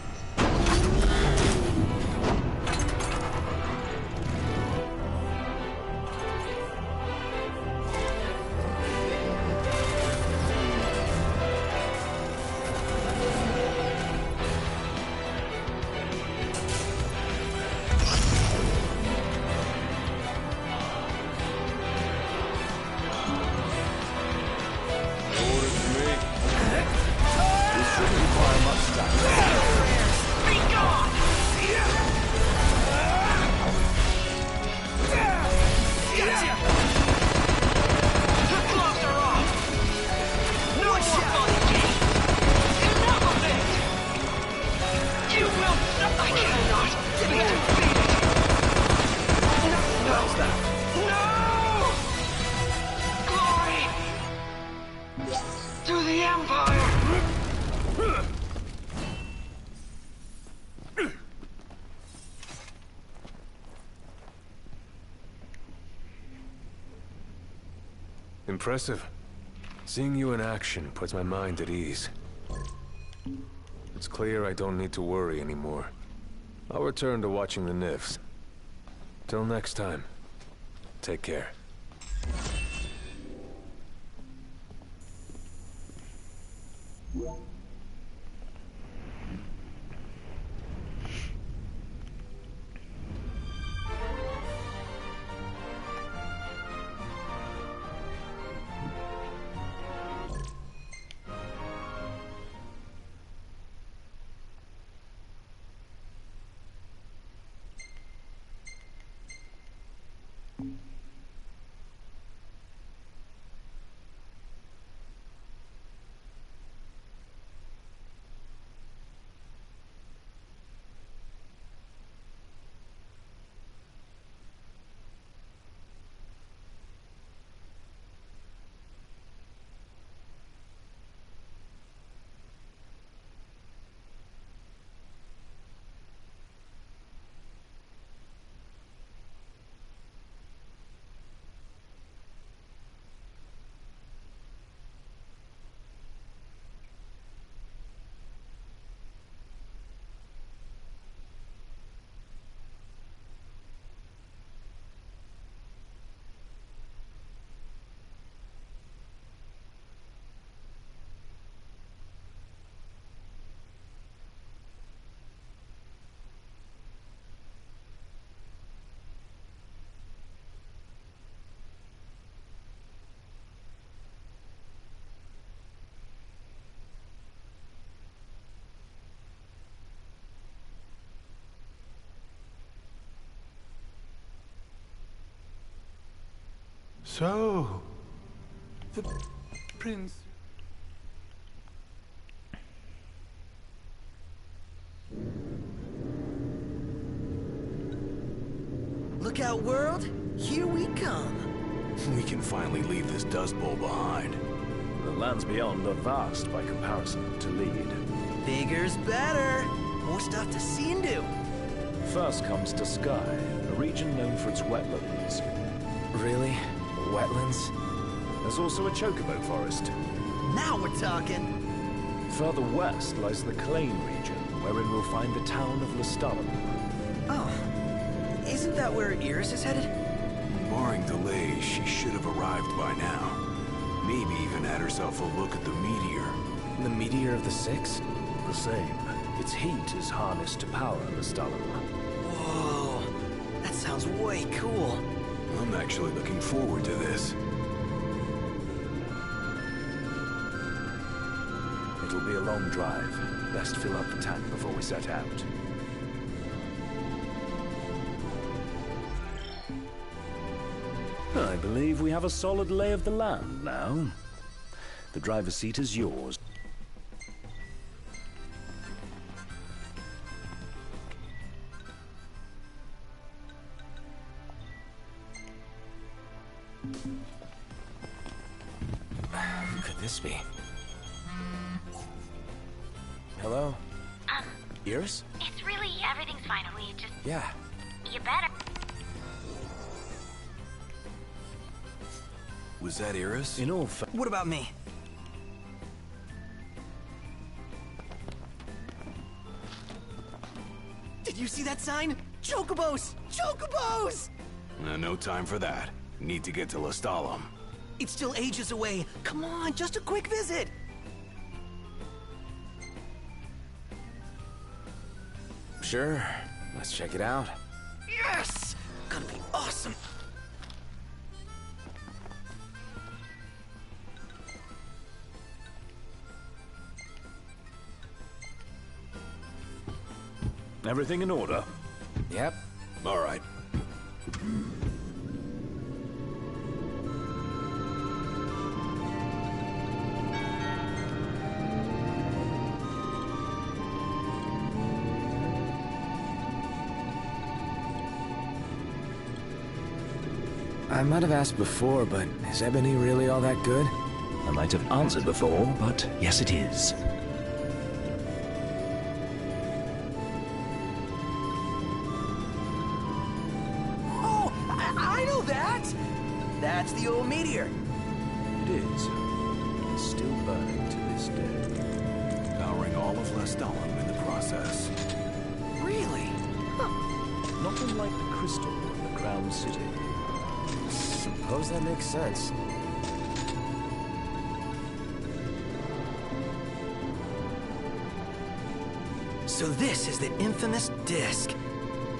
Impressive. Seeing you in action puts my mind at ease. It's clear I don't need to worry anymore. I'll return to watching the Nifs. Till next time, take care. So, the prince. Look out, world! Here we come. We can finally leave this Dust Bowl behind. The lands beyond are vast by comparison to Lead. Bigger's better. More stuff to see and do. First comes to Sky, a region known for its wetlands. Really? Wetlands? There's also a chocobo forest. Now we're talking. Further west lies the Clain region, wherein we'll find the town of Lestalem. Oh. Isn't that where Iris is headed? Barring delays, she should have arrived by now. Maybe even had herself a look at the meteor. The meteor of the Six? The same. Its heat is harnessed to power Lestalem. Whoa. That sounds way cool. I'm actually looking forward to this. It'll be a long drive. Best fill up the tank before we set out. I believe we have a solid lay of the land now. The driver's seat is yours. Who could this be? Hello? Iris? It's really, everything's fine. We just... Yeah. You better. Was that Iris? In all What about me? Did you see that sign? Chocobos! Chocobos! No time for that. Need to get to Lestalem. It's still ages away. Come on, just a quick visit. Sure. Let's check it out. Yes! Gonna be awesome. Everything in order? Yep. All right. I might have asked before, but is Ebony really all that good? I might have answered before, but yes it is. Oh, I know that! That's the old meteor. It is. It's still burning to this day. Powering all of Lestalem in the process. Really? Not unlike the crystal in the Crown City. Suppose that makes sense. So this is the infamous disc.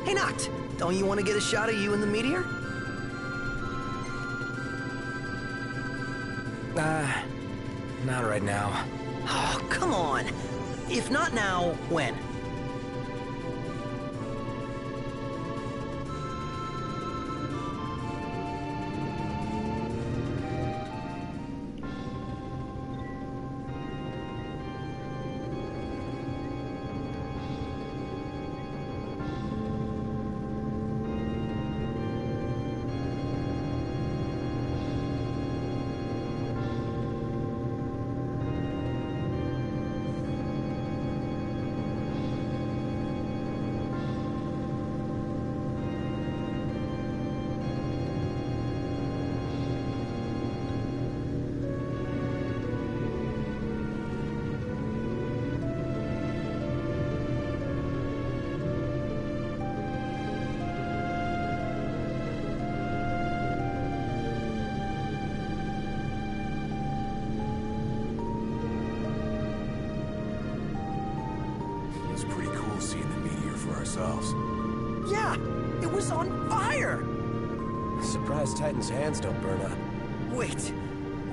Hey, Noct, don't you want to get a shot of you in the meteor? Not right now. Oh, come on. If not now, when? It's pretty cool seeing the meteor for ourselves. Yeah, it was on fire! Surprised Titan's hands don't burn up. Wait,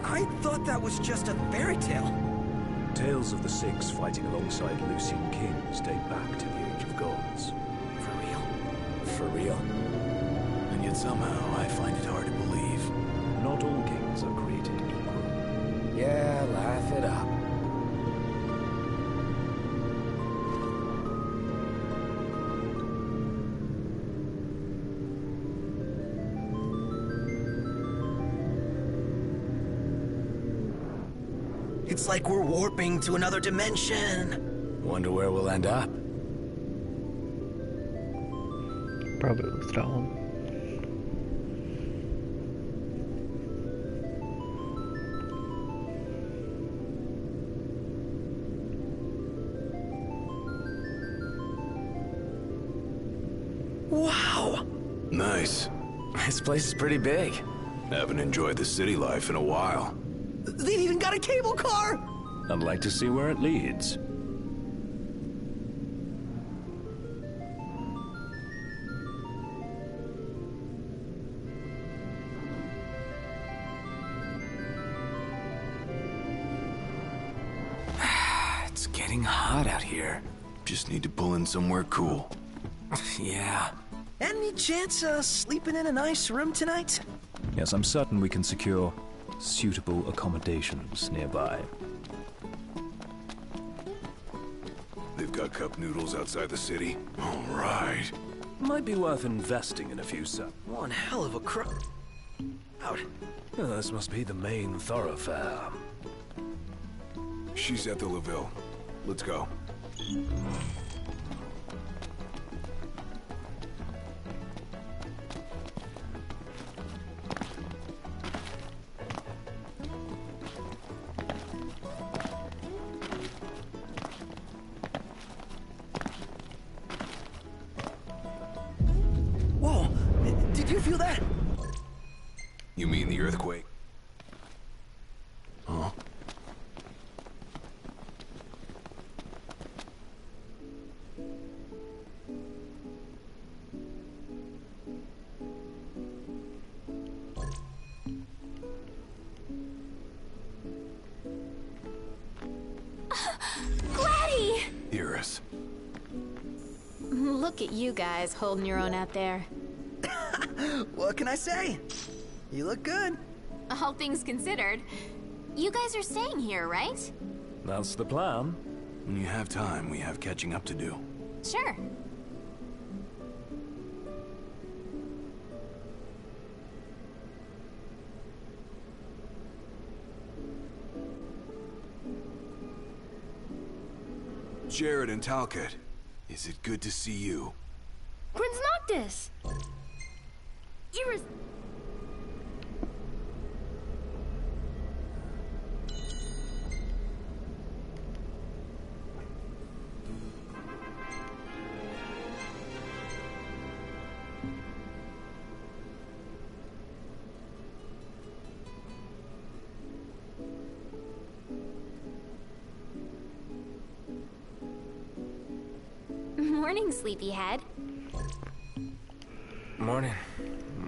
I thought that was just a fairy tale. Tales of the Six fighting alongside Lucian kings date back to the Age of Gods. For real? For real? And yet somehow I find it hard to believe. Not all kings are created equal. Yeah, laugh it up. It's like we're warping to another dimension. Wonder where we'll end up. Probably with Stalin. Wow! Nice. This place is pretty big. Haven't enjoyed the city life in a while. They've even got a cable car! I'd like to see where it leads. It's getting hot out here. Just need to pull in somewhere cool. Yeah. Any chance sleeping in a nice room tonight? Yes, I'm certain we can secure suitable accommodations nearby. They've got cup noodles outside the city. All right. Might be worth investing in a few, sir. One hell of a out. This must be the main thoroughfare. She's at the LaVille. Let's go. Whoa! Did you feel that? You mean the earthquake? Huh? Gladdy! Iris. Look at you guys holding your own out there. What can I say? You look good. All things considered. You guys are staying here, right? That's the plan. When you have time, we have catching up to do. Sure. Jared and Talcott, is it good to see you? Prince Noctis! Iris... Morning, sleepyhead. Morning.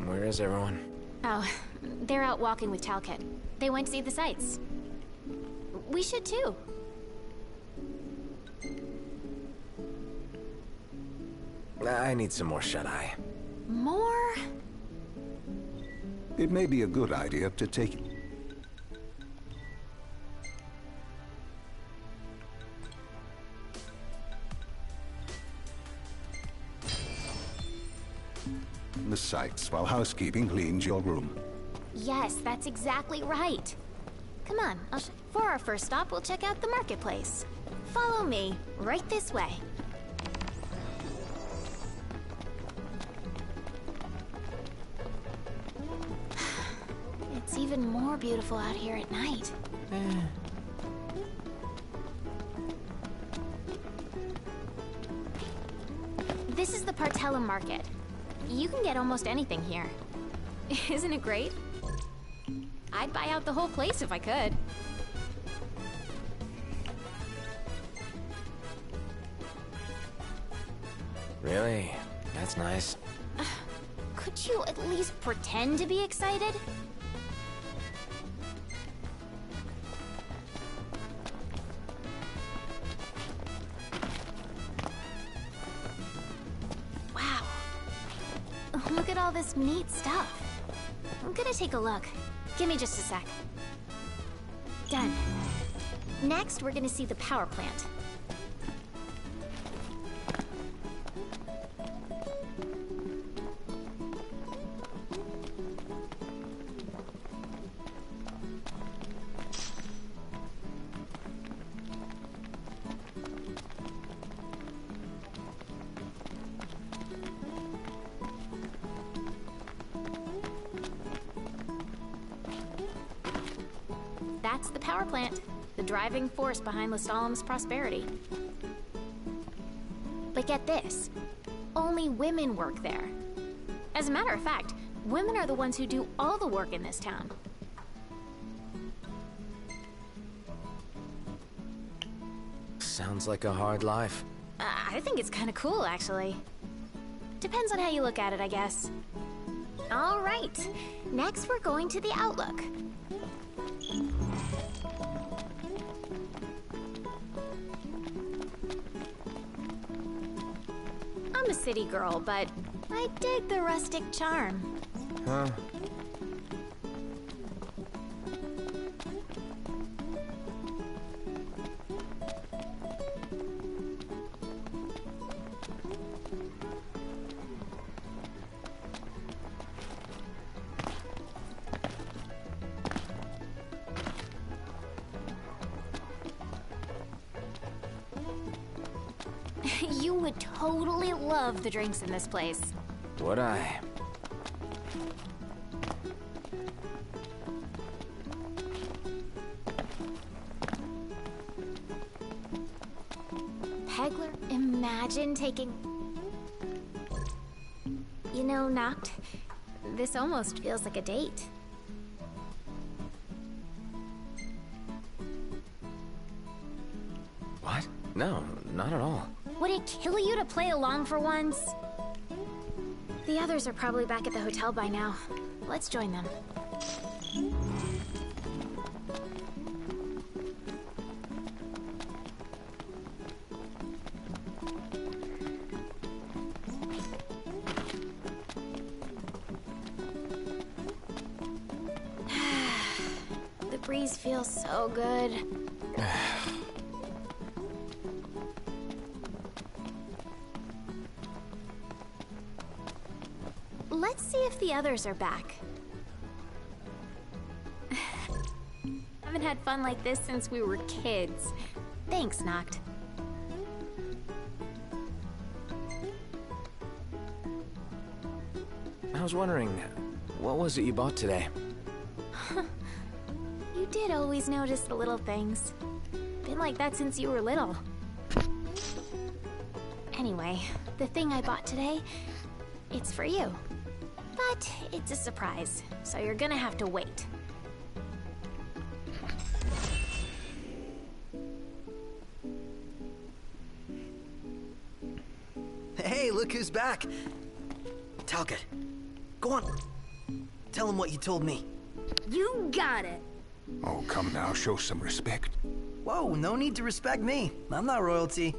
Where is everyone? Oh, they're out walking with Talcott. They went to see the sights. We should too. I need some more shut-eye. More? It may be a good idea to take... the sights while housekeeping cleans your room. Yes, that's exactly right. Come on, for our first stop, we'll check out the marketplace. Follow me, right this way. It's even more beautiful out here at night. This is the Partella Market. You can get almost anything here. Isn't it great? I'd buy out the whole place if I could. Really? That's nice. Could you at least pretend to be excited? Wow. Look at all this neat stuff. I'm gonna take a look. Give me just a sec. Done. Next, we're gonna see the power plant. That's the power plant, the driving force behind Lestolem's prosperity. But get this, only women work there. As a matter of fact, women are the ones who do all the work in this town. Sounds like a hard life. I think it's kind of cool, actually. Depends on how you look at it, I guess. All right, next we're going to the Outlook. I'm a city girl, but I dig the rustic charm. Huh? You would totally love the drinks in this place. Would I? Pegler, imagine taking... You know, Noct, this almost feels like a date. What? No, not at all. Would it kill you to play along for once? The others are probably back at the hotel by now. Let's join them. The breeze feels so good. Let's see if the others are back. Haven't had fun like this since we were kids. Thanks, Noct. I was wondering, what was it you bought today? You did always notice the little things. Been like that since you were little. Anyway, the thing I bought today, it's for you. But it's a surprise, so you're gonna have to wait. Hey, look who's back! Talcott, go on. Tell him what you told me. You got it. Oh, come now, show some respect. Whoa, no need to respect me. I'm not royalty.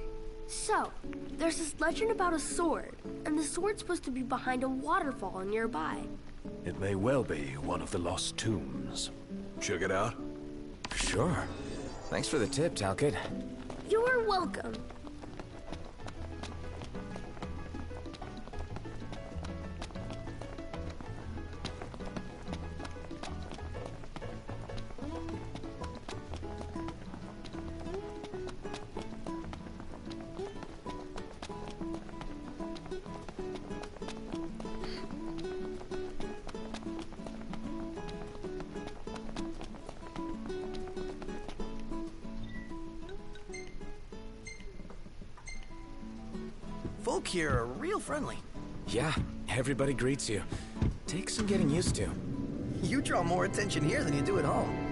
So, there's this legend about a sword, and the sword's supposed to be behind a waterfall nearby. It may well be one of the lost tombs. Check it out? Sure. Thanks for the tip, Talcott. You're welcome. Folk here are real friendly. Yeah, everybody greets you. Takes some getting used to. You draw more attention here than you do at home.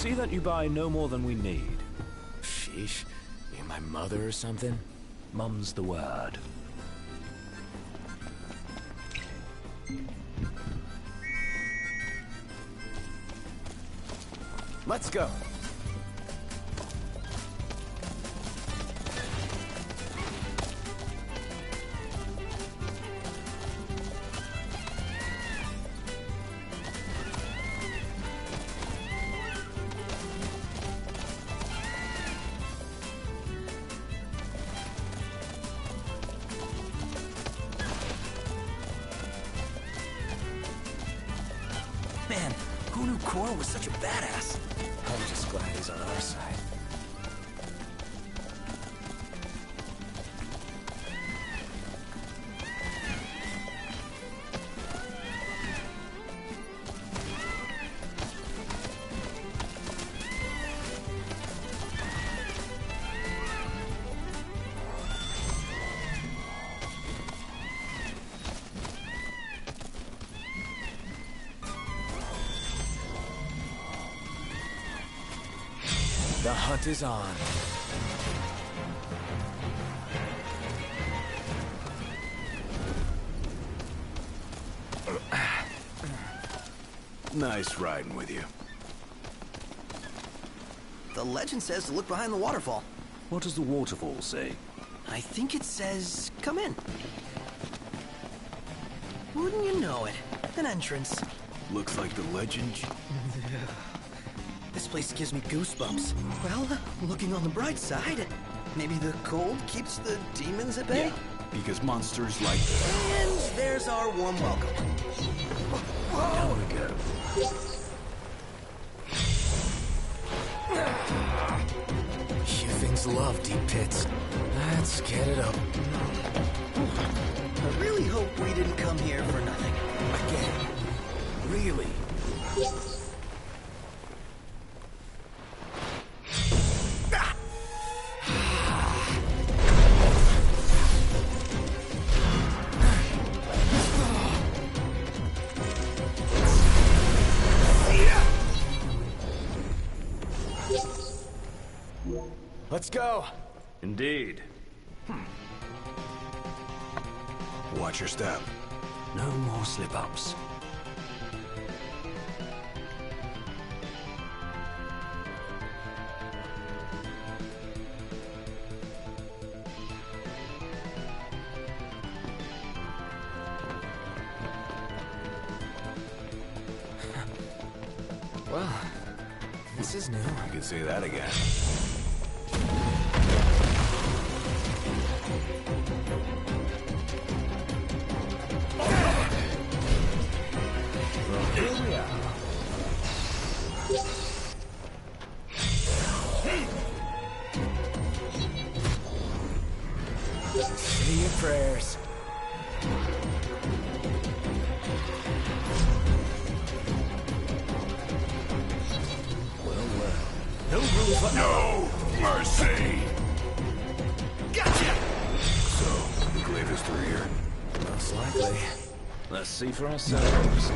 See that you buy no more than we need. Sheesh. You my mother or something? Mum's the word. Let's go. Man, who knew Cora was such a badass? I'm just glad he's on our side. The hunt is on. Nice riding with you. The legend says to look behind the waterfall. What does the waterfall say? I think it says, come in. Wouldn't you know it? An entrance. Looks like the legend. This place gives me goosebumps. Well, looking on the bright side, maybe the cold keeps the demons at bay? Yeah, because monsters like... And there's our warm welcome. Down we go. You things love deep pits. Let's get it up. I really hope we didn't come here for nothing. Again. Really? Let's go. Indeed. Watch your step. No more slip-ups. Well, this is new. You can say that again. Here we are. Say your prayers. No room for... No mercy! Gotcha! So, the glaive is through here. Most likely. Let's see for ourselves.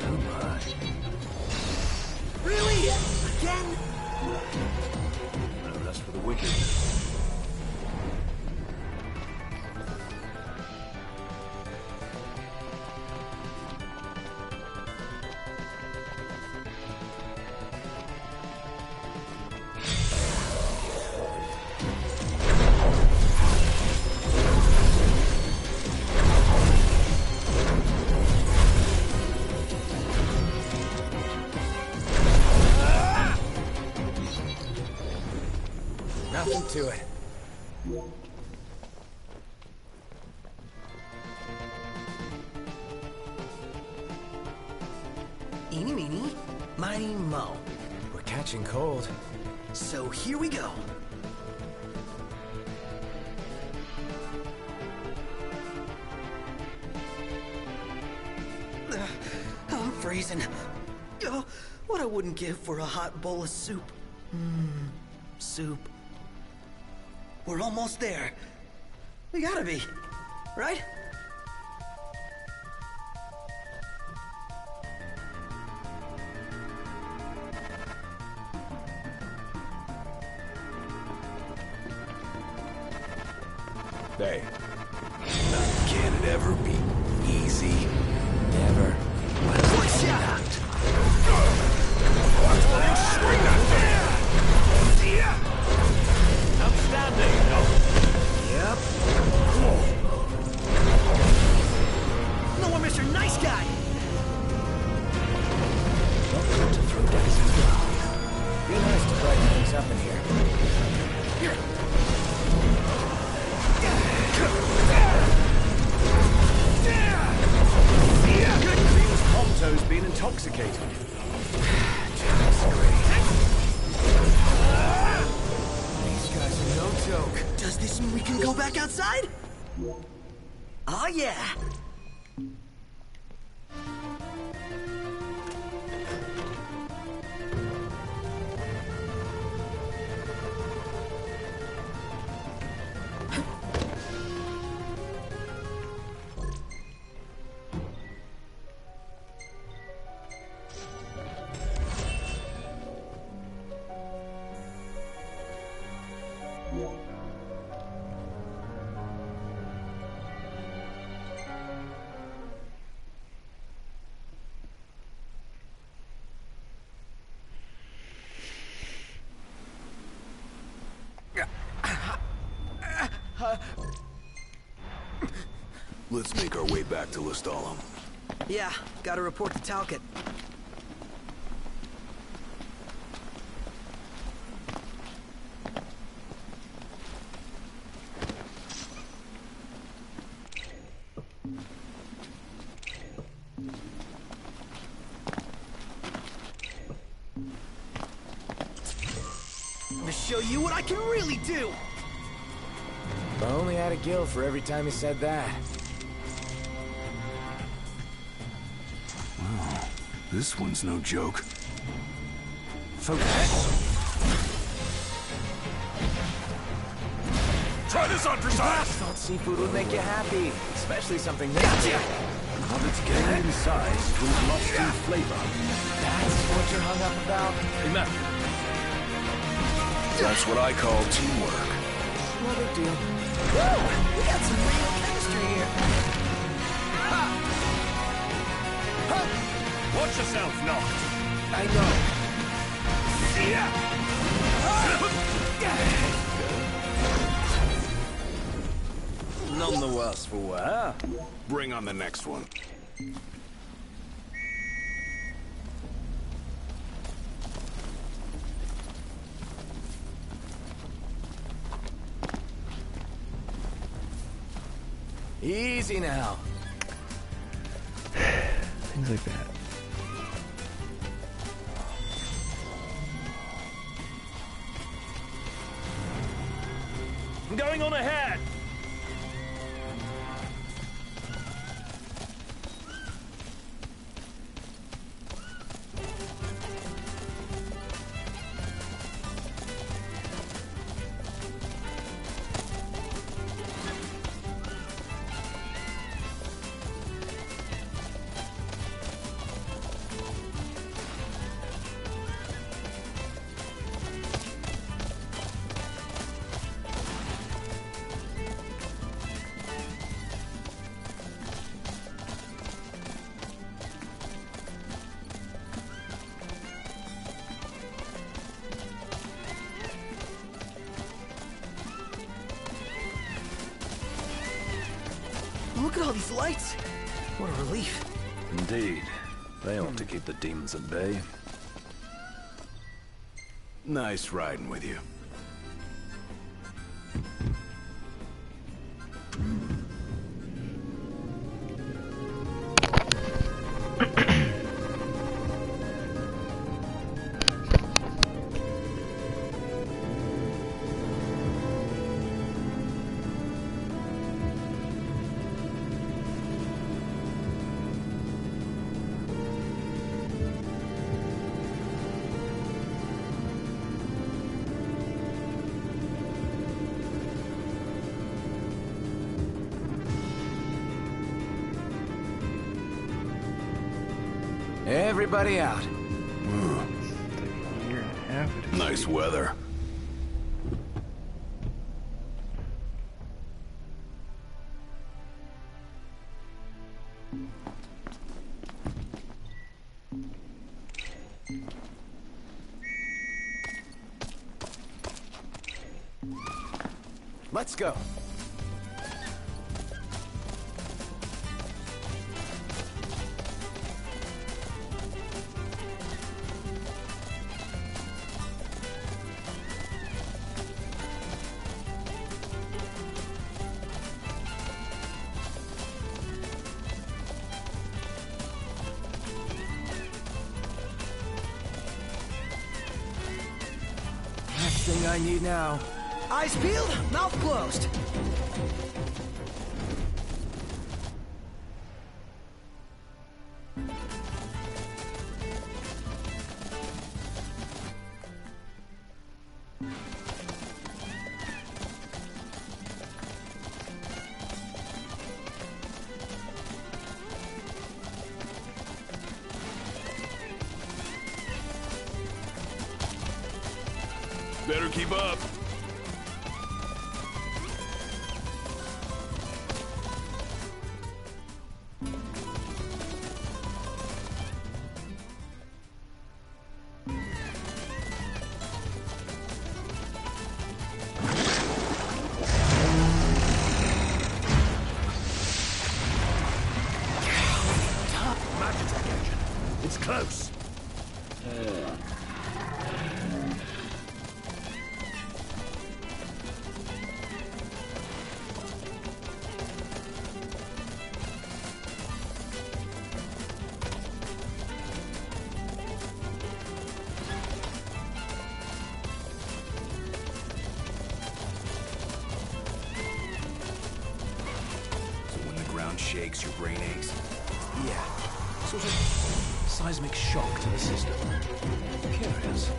Oh my. Really? Again? No rest for the wicked. Nothing to it. Eeny, meeny, miny, mo. We're catching cold. So here we go. I'm freezing. Oh, what I wouldn't give for a hot bowl of soup. Soup. We're almost there. We gotta be, right? ever be easy? Never. What's that? Outstanding. Yep. No more Mr. Nice Guy! Not good to throw dice as well. Be nice to brighten things up in here. Seems Ponto's been intoxicated. These guys are no joke. Does this mean we can go back outside? Oh yeah! Let's make our way back to Lestalem. Yeah, gotta report to Talcott. I'm gonna show you what I can really do! If I only had a gill for every time he said that. Wow, this one's no joke. Focus. Try this on for size! Thought seafood would make you happy, especially something this Gotcha! big. While it's gained in size, we've lost in flavor. That's what you're hung up about? Remember. That's what I call teamwork. No big deal. Woo! We got some real chemistry here. Watch yourself, Noct. I know. None the worse for wear. Bring on the next one. Easy now. Things like that. I'm going on ahead. Look at all these lights. What a relief. Indeed. They ought to keep the demons at bay. Nice riding with you. Everybody out. Nice weather. Let's go. Next thing I need now. Eyes peeled, mouth closed. Better keep up. Magitech engine. It's close. So when the ground shakes, your brain aches? Yeah. Sort of seismic shock to the system. Curious.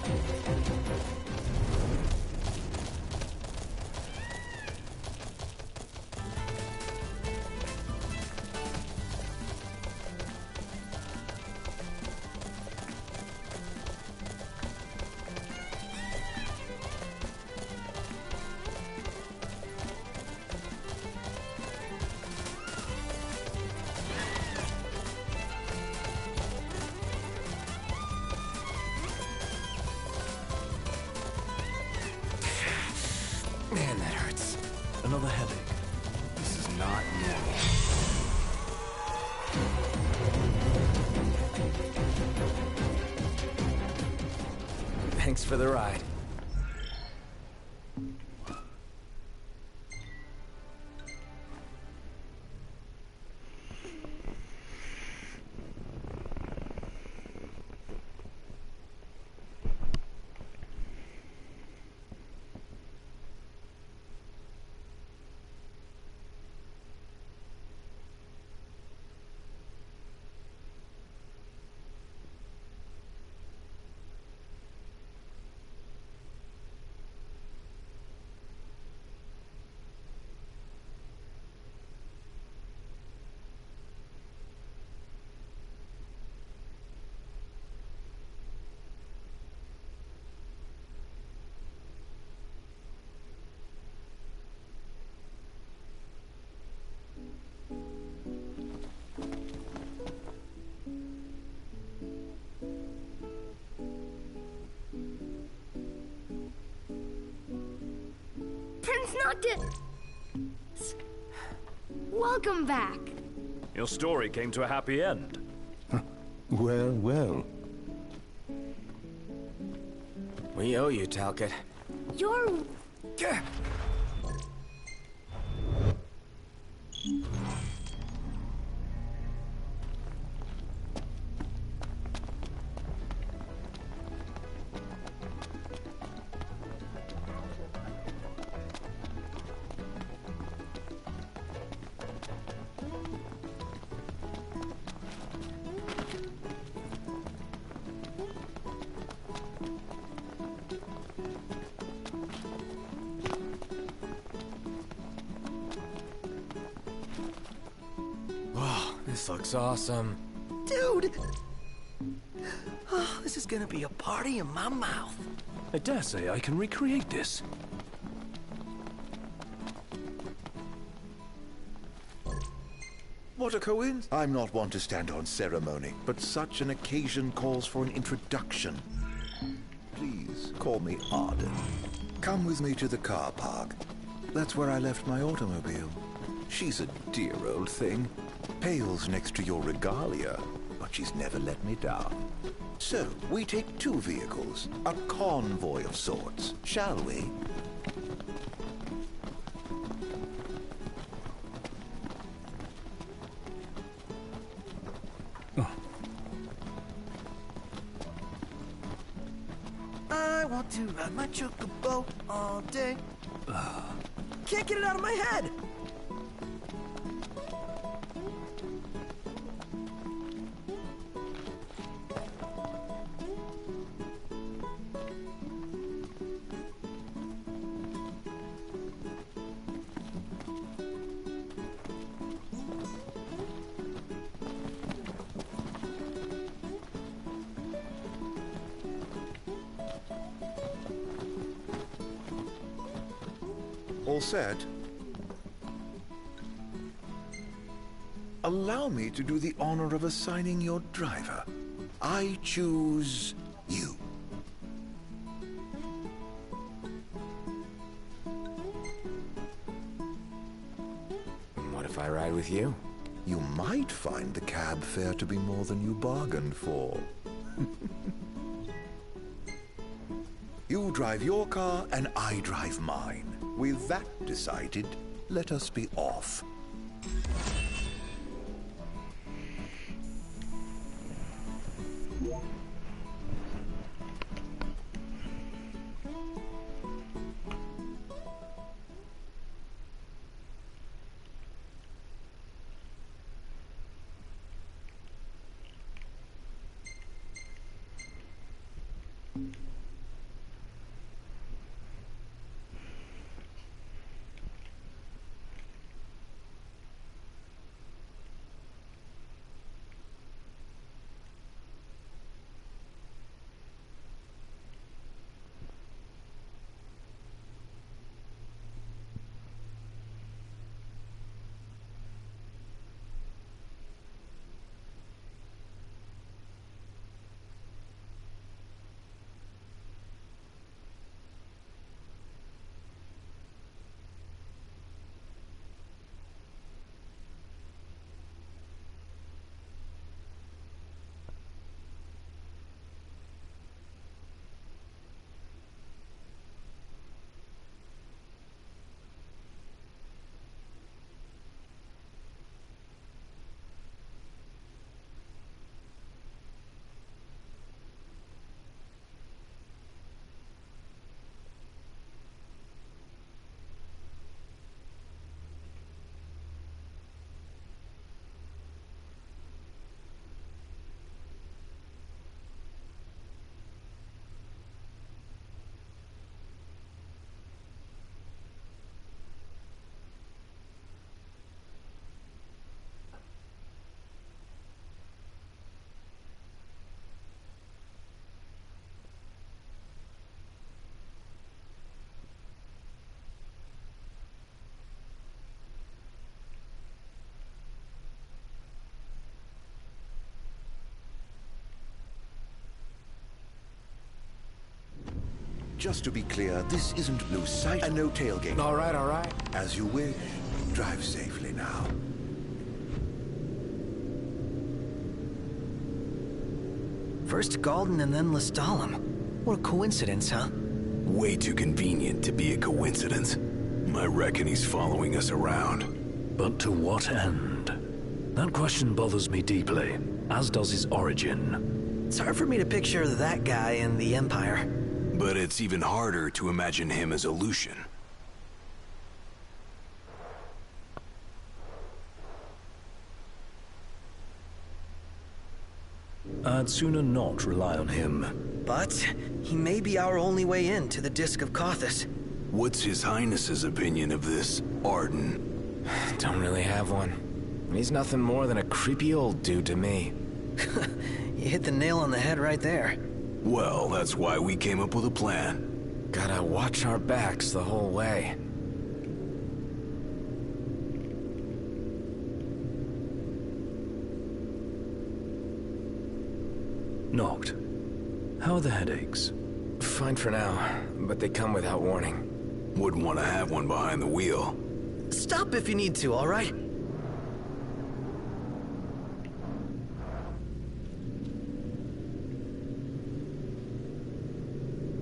Man, that hurts. Another headache. This is not normal. Thanks for the ride. Prince Noctis! Welcome back. Your story came to a happy end. Well, well. We owe you, Talcott. You're... This looks awesome. Dude! Oh, this is gonna be a party in my mouth. I dare say I can recreate this. What a coincidence. I'm not one to stand on ceremony, but such an occasion calls for an introduction. Please, call me Arden. Come with me to the car park. That's where I left my automobile. She's a dear old thing. Pales next to your regalia, but she's never let me down. So, we take 2 vehicles, a convoy of sorts, shall we? I want to ride my chocobo all day. Can't get it out of my head! All set? Allow me to do the honor of assigning your driver. I choose you. What if I ride with you? You might find the cab fare to be more than you bargained for. You drive your car and I drive mine. With that decided, let us be off. Just to be clear, this isn't no sight and no tailgate. All right, all right. As you wish. Drive safely now. First Galden and then Lestalem. What a coincidence, huh? Way too convenient to be a coincidence. I reckon he's following us around. But to what end? That question bothers me deeply, as does his origin. It's hard for me to picture that guy in the Empire. But it's even harder to imagine him as a Lucian. I'd sooner not rely on him. But he may be our only way in to the Disc of Cauthus. What's His Highness's opinion of this Arden? Don't really have one. He's nothing more than a creepy old dude to me. You hit the nail on the head right there. Well, that's why we came up with a plan. Gotta watch our backs the whole way. Knocked. How are the headaches? Fine for now, but they come without warning. Wouldn't want to have one behind the wheel. Stop if you need to, all right?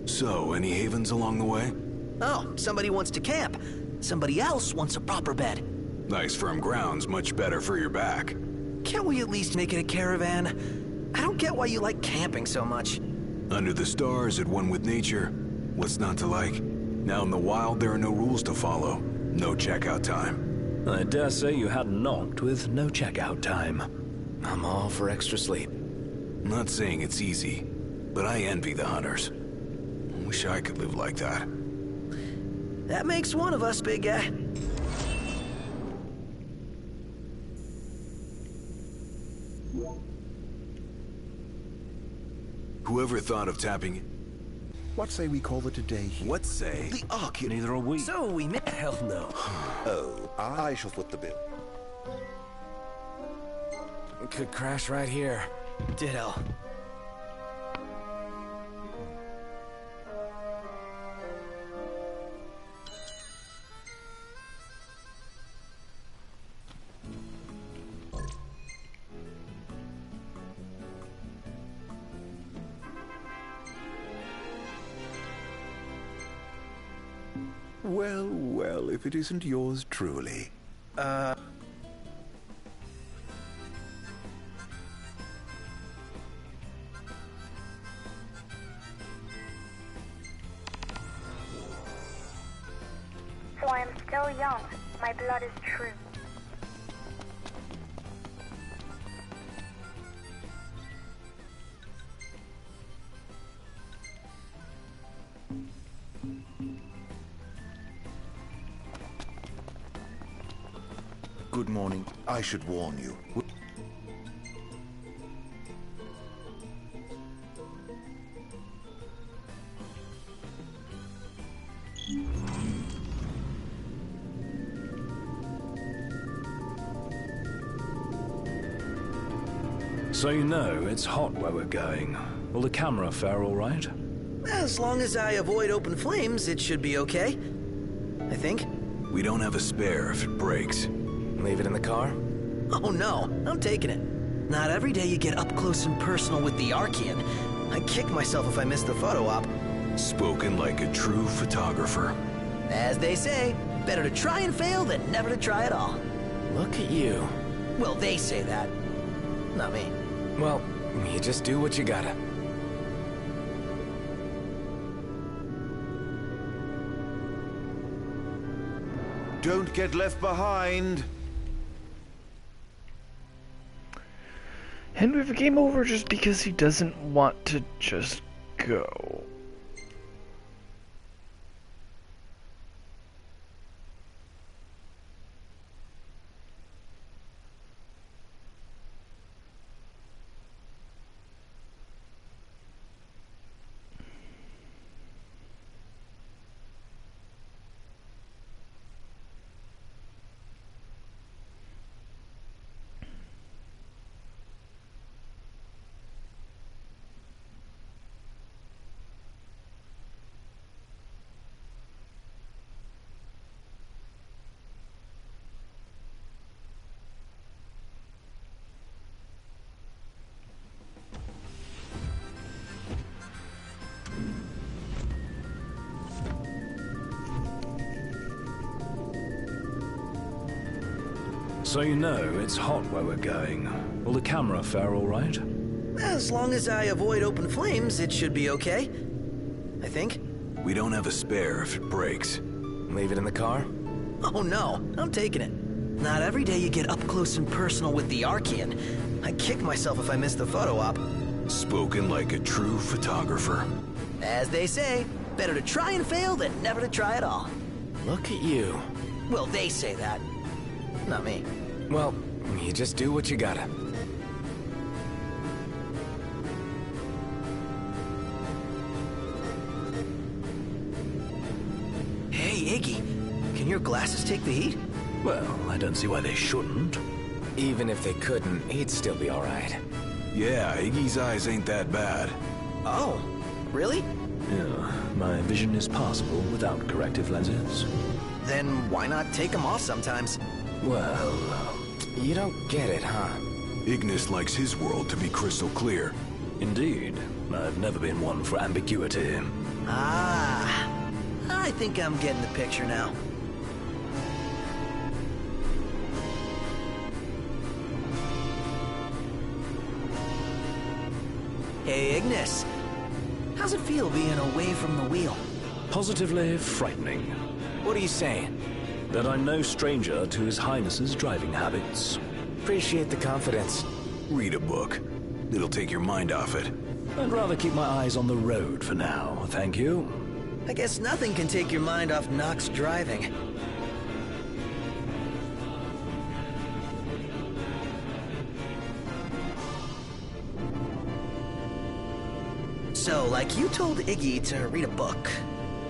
So, any havens along the way? Oh, somebody wants to camp. Somebody else wants a proper bed. Nice firm ground's much better for your back. Can't we at least make it a caravan? I don't get why you like camping so much. Under the stars, at one with nature. What's not to like? Now in the wild, there are no rules to follow. No checkout time. I dare say you hadn't knocked with no checkout time. I'm all for extra sleep. Not saying it's easy, but I envy the hunters. Wish I could live like that. That makes one of us, big guy. Whoever thought of tapping it? What say we call it a day here? What say? The Ark. Neither are we. So we met. Hell no. Oh, I shall foot the bill. We could crash right here. Ditto. Well, well, if it isn't yours truly. So I am still young. My blood is true. Good morning. I should warn you. So you know it's hot where we're going. Will the camera fare all right? As long as I avoid open flames, it should be okay. I think. We don't have a spare if it breaks. Leave it in the car? Oh no, I'm taking it. Not every day you get up close and personal with the Archean. I'd kick myself if I missed the photo op. Spoken like a true photographer. As they say, better to try and fail than never to try at all. Look at you. Well, they say that. Not me. Well, you just do what you gotta. Don't get left behind. And we have a game over just because he doesn't want to just go. So you know it's hot where we're going. Will the camera fare all right? As long as I avoid open flames, it should be okay. I think. We don't have a spare if it breaks. Leave it in the car? Oh no, I'm taking it. Not every day you get up close and personal with the Archean. I'd kick myself if I missed the photo op. Spoken like a true photographer. As they say, better to try and fail than never to try at all. Look at you. Well, they say that. Not me. Well, you just do what you gotta. Hey, Iggy, can your glasses take the heat? Well, I don't see why they shouldn't. Even if they couldn't, he'd still be all right. Yeah, Iggy's eyes ain't that bad. Oh, really? Yeah, my vision is passable without corrective lenses. Then why not take them off sometimes? Well, you don't get it, huh? Ignis likes his world to be crystal clear. Indeed. I've never been one for ambiguity. Ah, I think I'm getting the picture now. Hey, Ignis. How's it feel being away from the wheel? Positively frightening. What are you saying? That I'm no stranger to His Highness's driving habits. Appreciate the confidence. Read a book. It'll take your mind off it. I'd rather keep my eyes on the road for now, thank you. I guess nothing can take your mind off Nox driving. So, like, you told Iggy to read a book.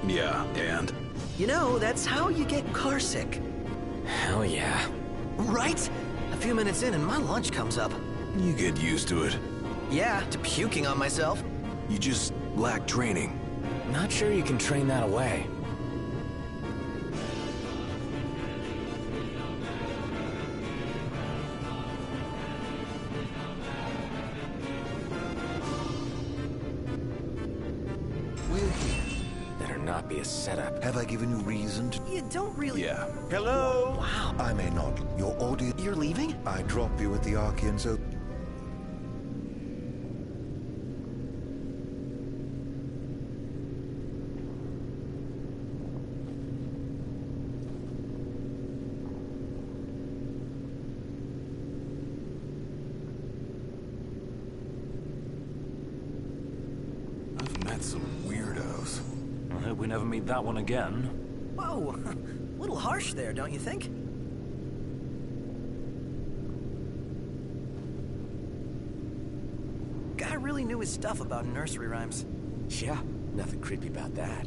Yeah, and? You know, that's how you get carsick. Hell yeah. Right? A few minutes in and my lunch comes up. You get used to it. Yeah, to puking on myself. You just lack training. Not sure you can train that away. Not be a setup. Have I given you reason to? You don't really. Yeah. Hello? Wow. I may not. Your audio. You're leaving? I drop you at the Archean, so. I've met some weirdos. I hope we never meet that one again. Whoa, a little harsh there, don't you think? Guy really knew his stuff about nursery rhymes. Yeah, nothing creepy about that.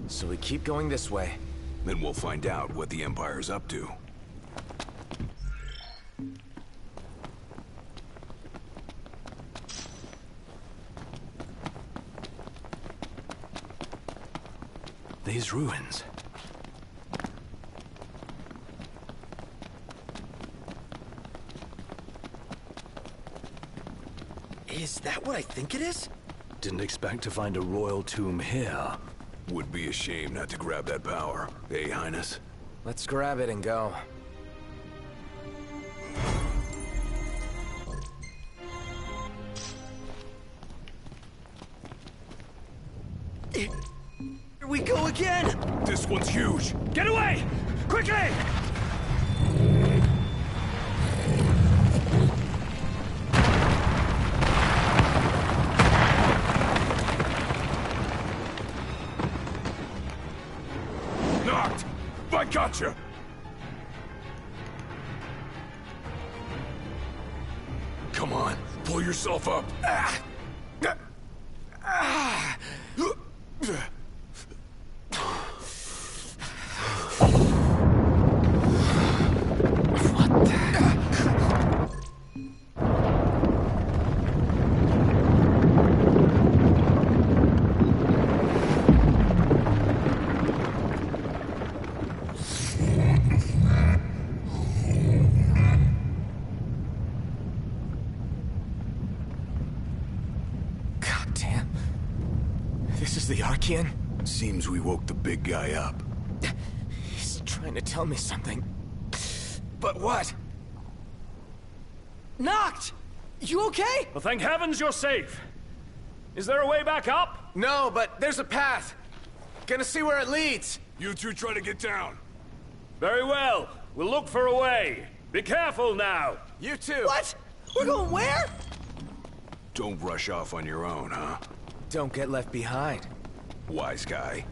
So we keep going this way. Then we'll find out what the Empire's up to. These ruins. Is that what I think it is? Didn't expect to find a royal tomb here. Would be a shame not to grab that power, eh, Highness? Let's grab it and go. Here we go again! This one's huge! Get away! Quickly! Knocked! I gotcha! Come on, pull yourself up. Noxian? Seems we woke the big guy up. He's trying to tell me something. But what? Noct! You okay? Well, thank heavens you're safe. Is there a way back up? No, but there's a path. Gonna see where it leads. You two try to get down. Very well. We'll look for a way. Be careful now. You too. What? We're going where? Don't rush off on your own, huh? Don't get left behind. Wise guy.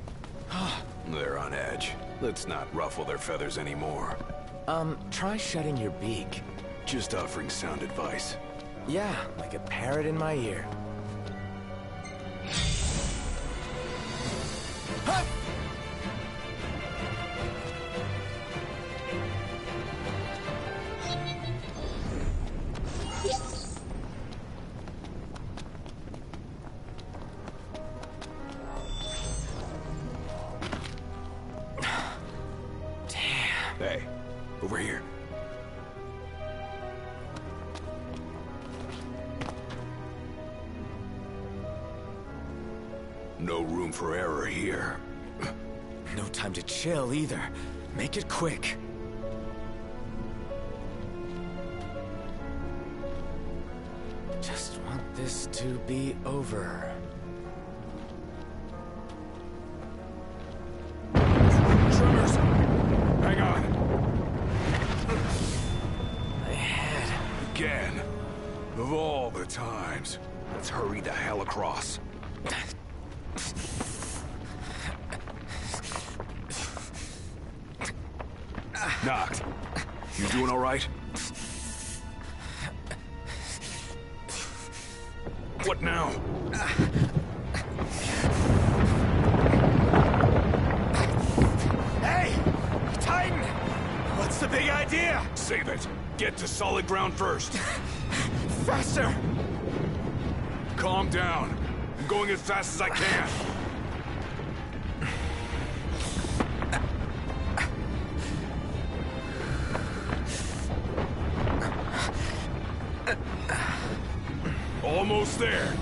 They're on edge. Let's not ruffle their feathers anymore. Try shutting your beak. Just offering sound advice. Yeah, like a parrot in my ear. Huh! Hey, over here. No room for error here. No time to chill either. Make it quick. Just want this to be over. Tremors! Hang on. My head. Again. Of all the times. Let's hurry the hell across. Noct. You doing all right? What now? Hey! Titan! What's the big idea? Save it. Get to solid ground first. Faster! Calm down. I'm going as fast as I can. Almost there.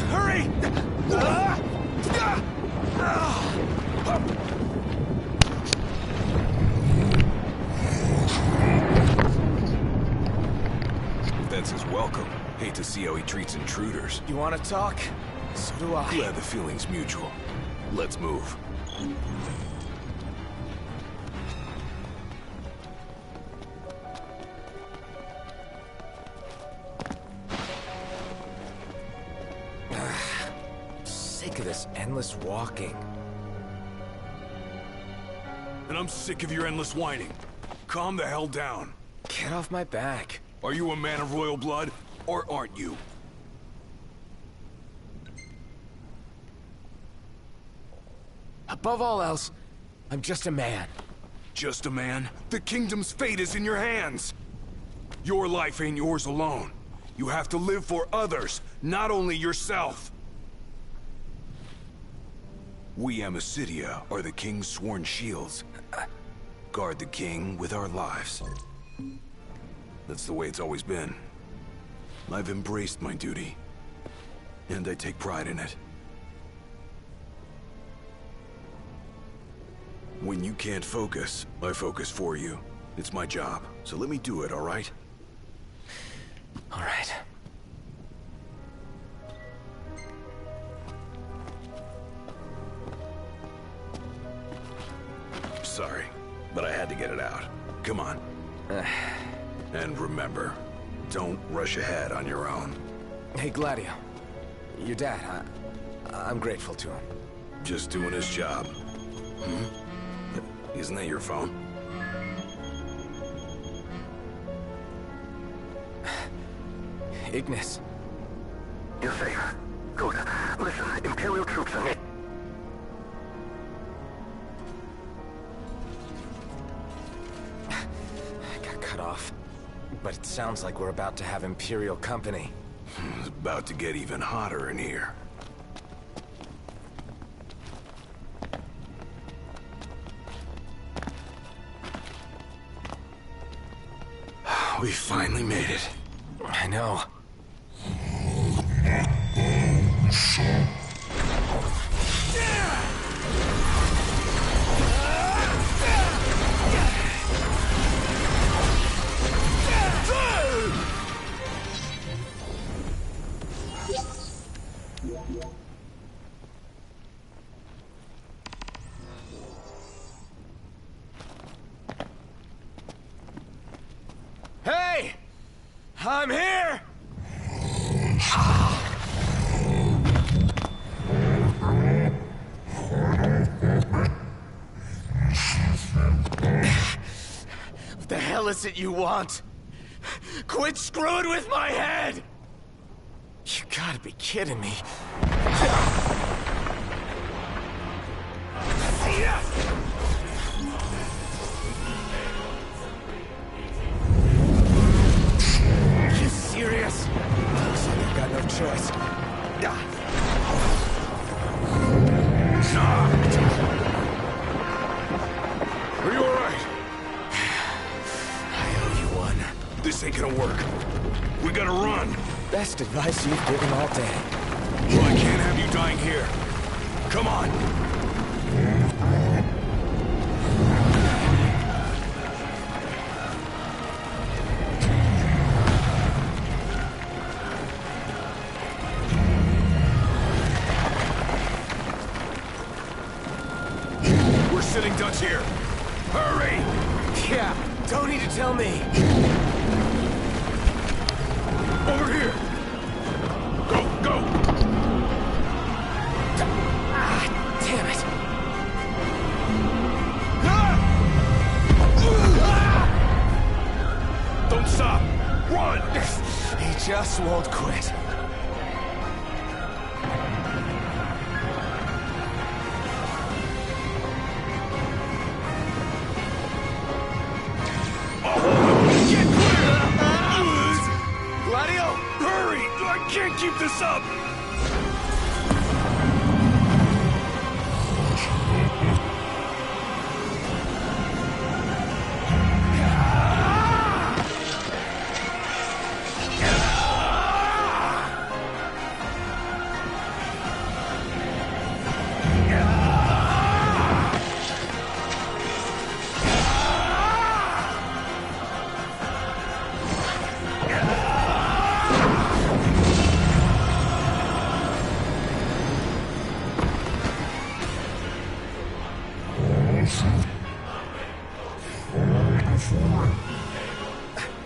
Hurry! That's his welcome. Hate to see how he treats intruders. You want to talk? So do I. Glad the feeling's mutual. Let's move. Sick of this endless walking. And I'm sick of your endless whining. Calm the hell down. Get off my back. Are you a man of royal blood, or aren't you? Above all else, I'm just a man. Just a man? The kingdom's fate is in your hands. Your life ain't yours alone. You have to live for others, not only yourself. We Amicitia are the king's sworn shields. Guard the king with our lives. That's the way it's always been. I've embraced my duty, and I take pride in it. When you can't focus, I focus for you. It's my job, so let me do it, all right? All right. Sorry, but I had to get it out. Come on. And remember, don't rush ahead on your own. Hey, Gladio. Your dad, I'm grateful to him. Just doing his job. Isn't that your phone? Ignis. You're safe. Good. Listen, Imperial troops are... Got cut off. But it sounds like we're about to have Imperial company. It's about to get even hotter in here. We finally made it. I know. Hey! I'm here! What the hell is it you want? Quit screwing with my head! You gotta be kidding me. You serious? Looks like I've got no choice. Are you alright? I owe you one. This ain't gonna work. We gotta run. Best advice you've given all day. Well, I can't have you dying here. Come on. We're sitting ducks here. Hurry! Yeah, don't need to tell me. Over here! Go, go! Ah, damn it! Don't stop! Run! He just won't quit. Get clear! Gladio! Hurry! I can't keep this up!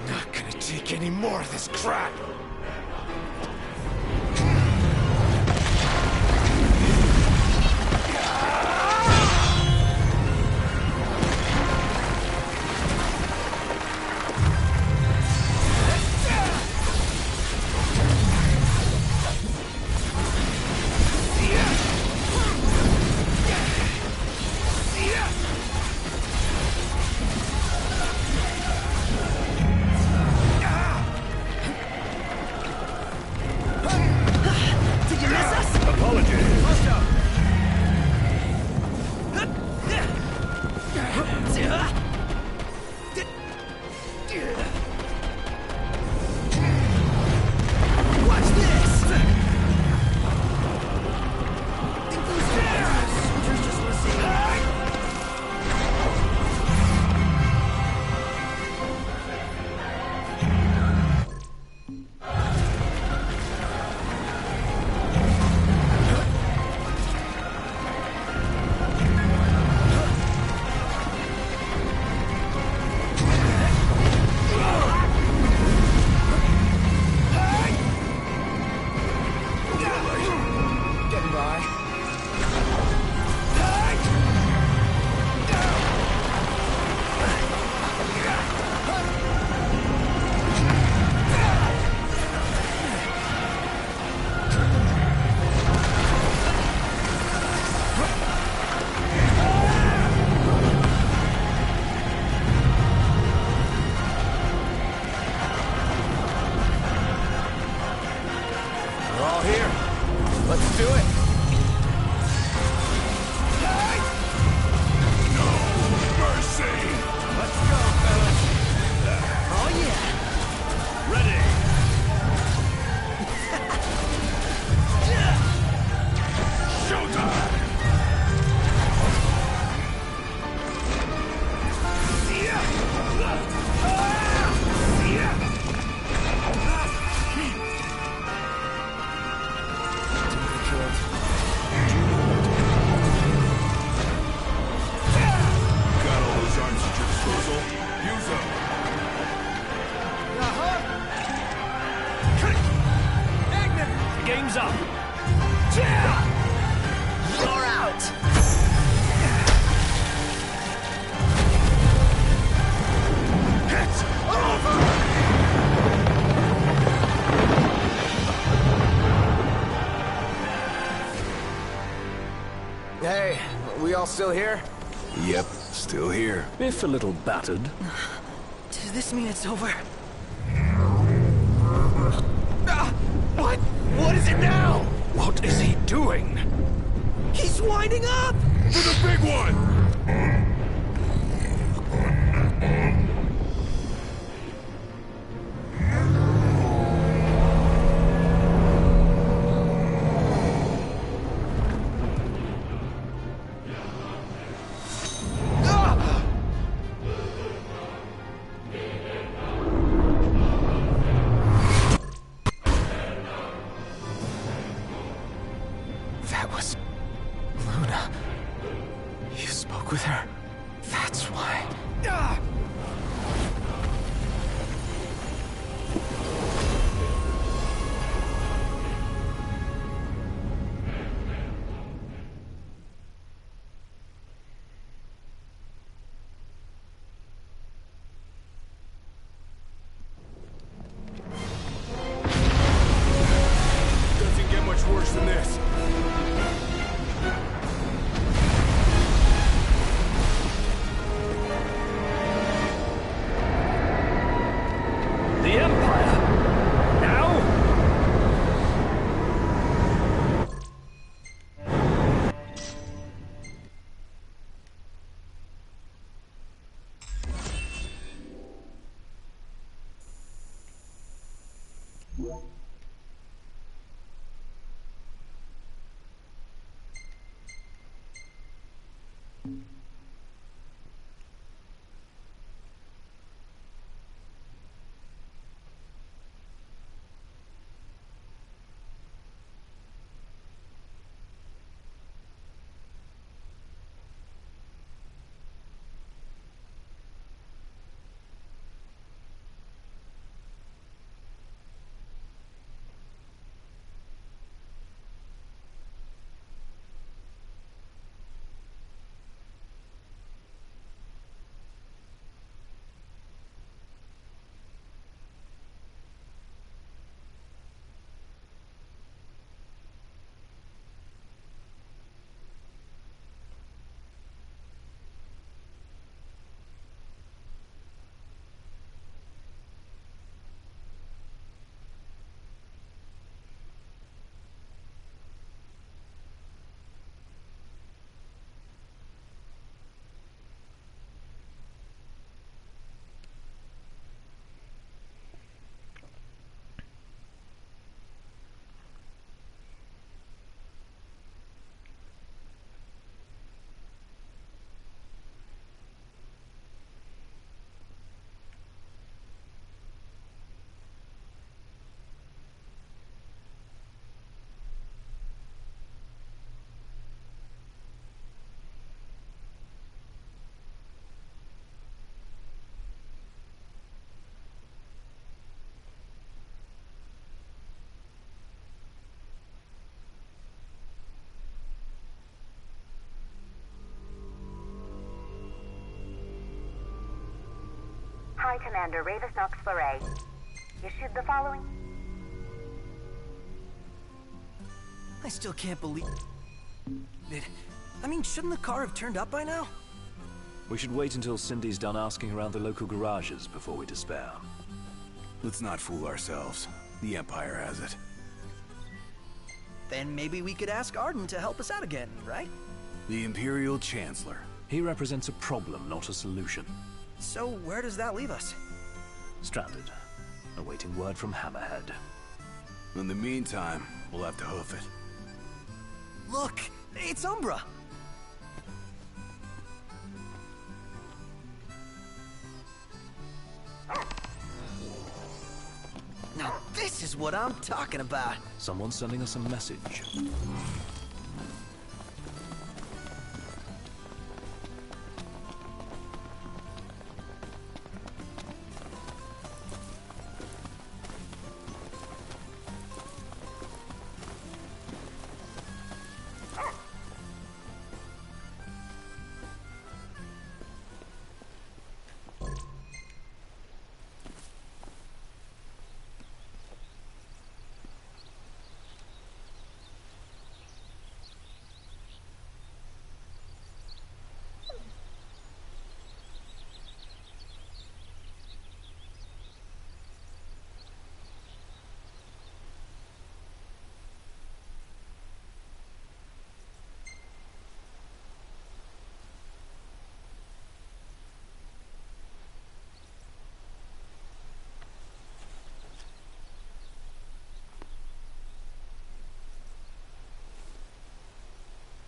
Not gonna take any more of this crap. game's up. You're out! It's over! Hey, we all still here? Yep, still here. If a little battered. Does this mean it's over? What? What is it now? What is he doing? He's winding up! For the big one! That was Luna. You spoke with her? That's why. Doesn't get much worse than this. The Empire? Now? Hi, Commander. Ravis Nox Fleuret. Issued the following. I still can't believe it. I mean, shouldn't the car have turned up by now? We should wait until Cindy's done asking around the local garages before we despair. Let's not fool ourselves. The Empire has it. Then maybe we could ask Arden to help us out again, right? The Imperial Chancellor. He represents a problem, not a solution. So where does that leave us? Stranded, awaiting word from Hammerhead. In the meantime, we'll have to hoof it. Look, it's Umbra! Now this is what I'm talking about. Someone's sending us a message.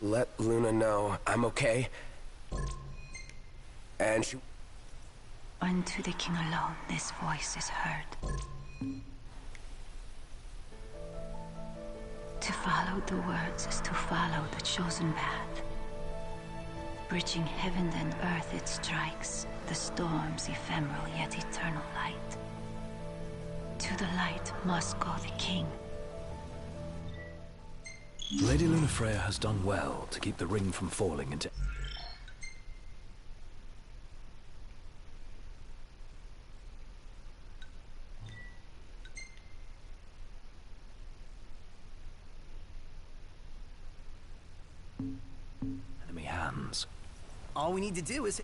let Luna know I'm okay. And she... Unto the king alone this voice is heard. To follow the words is to follow the chosen path. Bridging heaven and earth it strikes, the storm's ephemeral yet eternal light. To the light must go the king. Lady Lunafreya has done well to keep the ring from falling into... enemy hands. All we need to do is...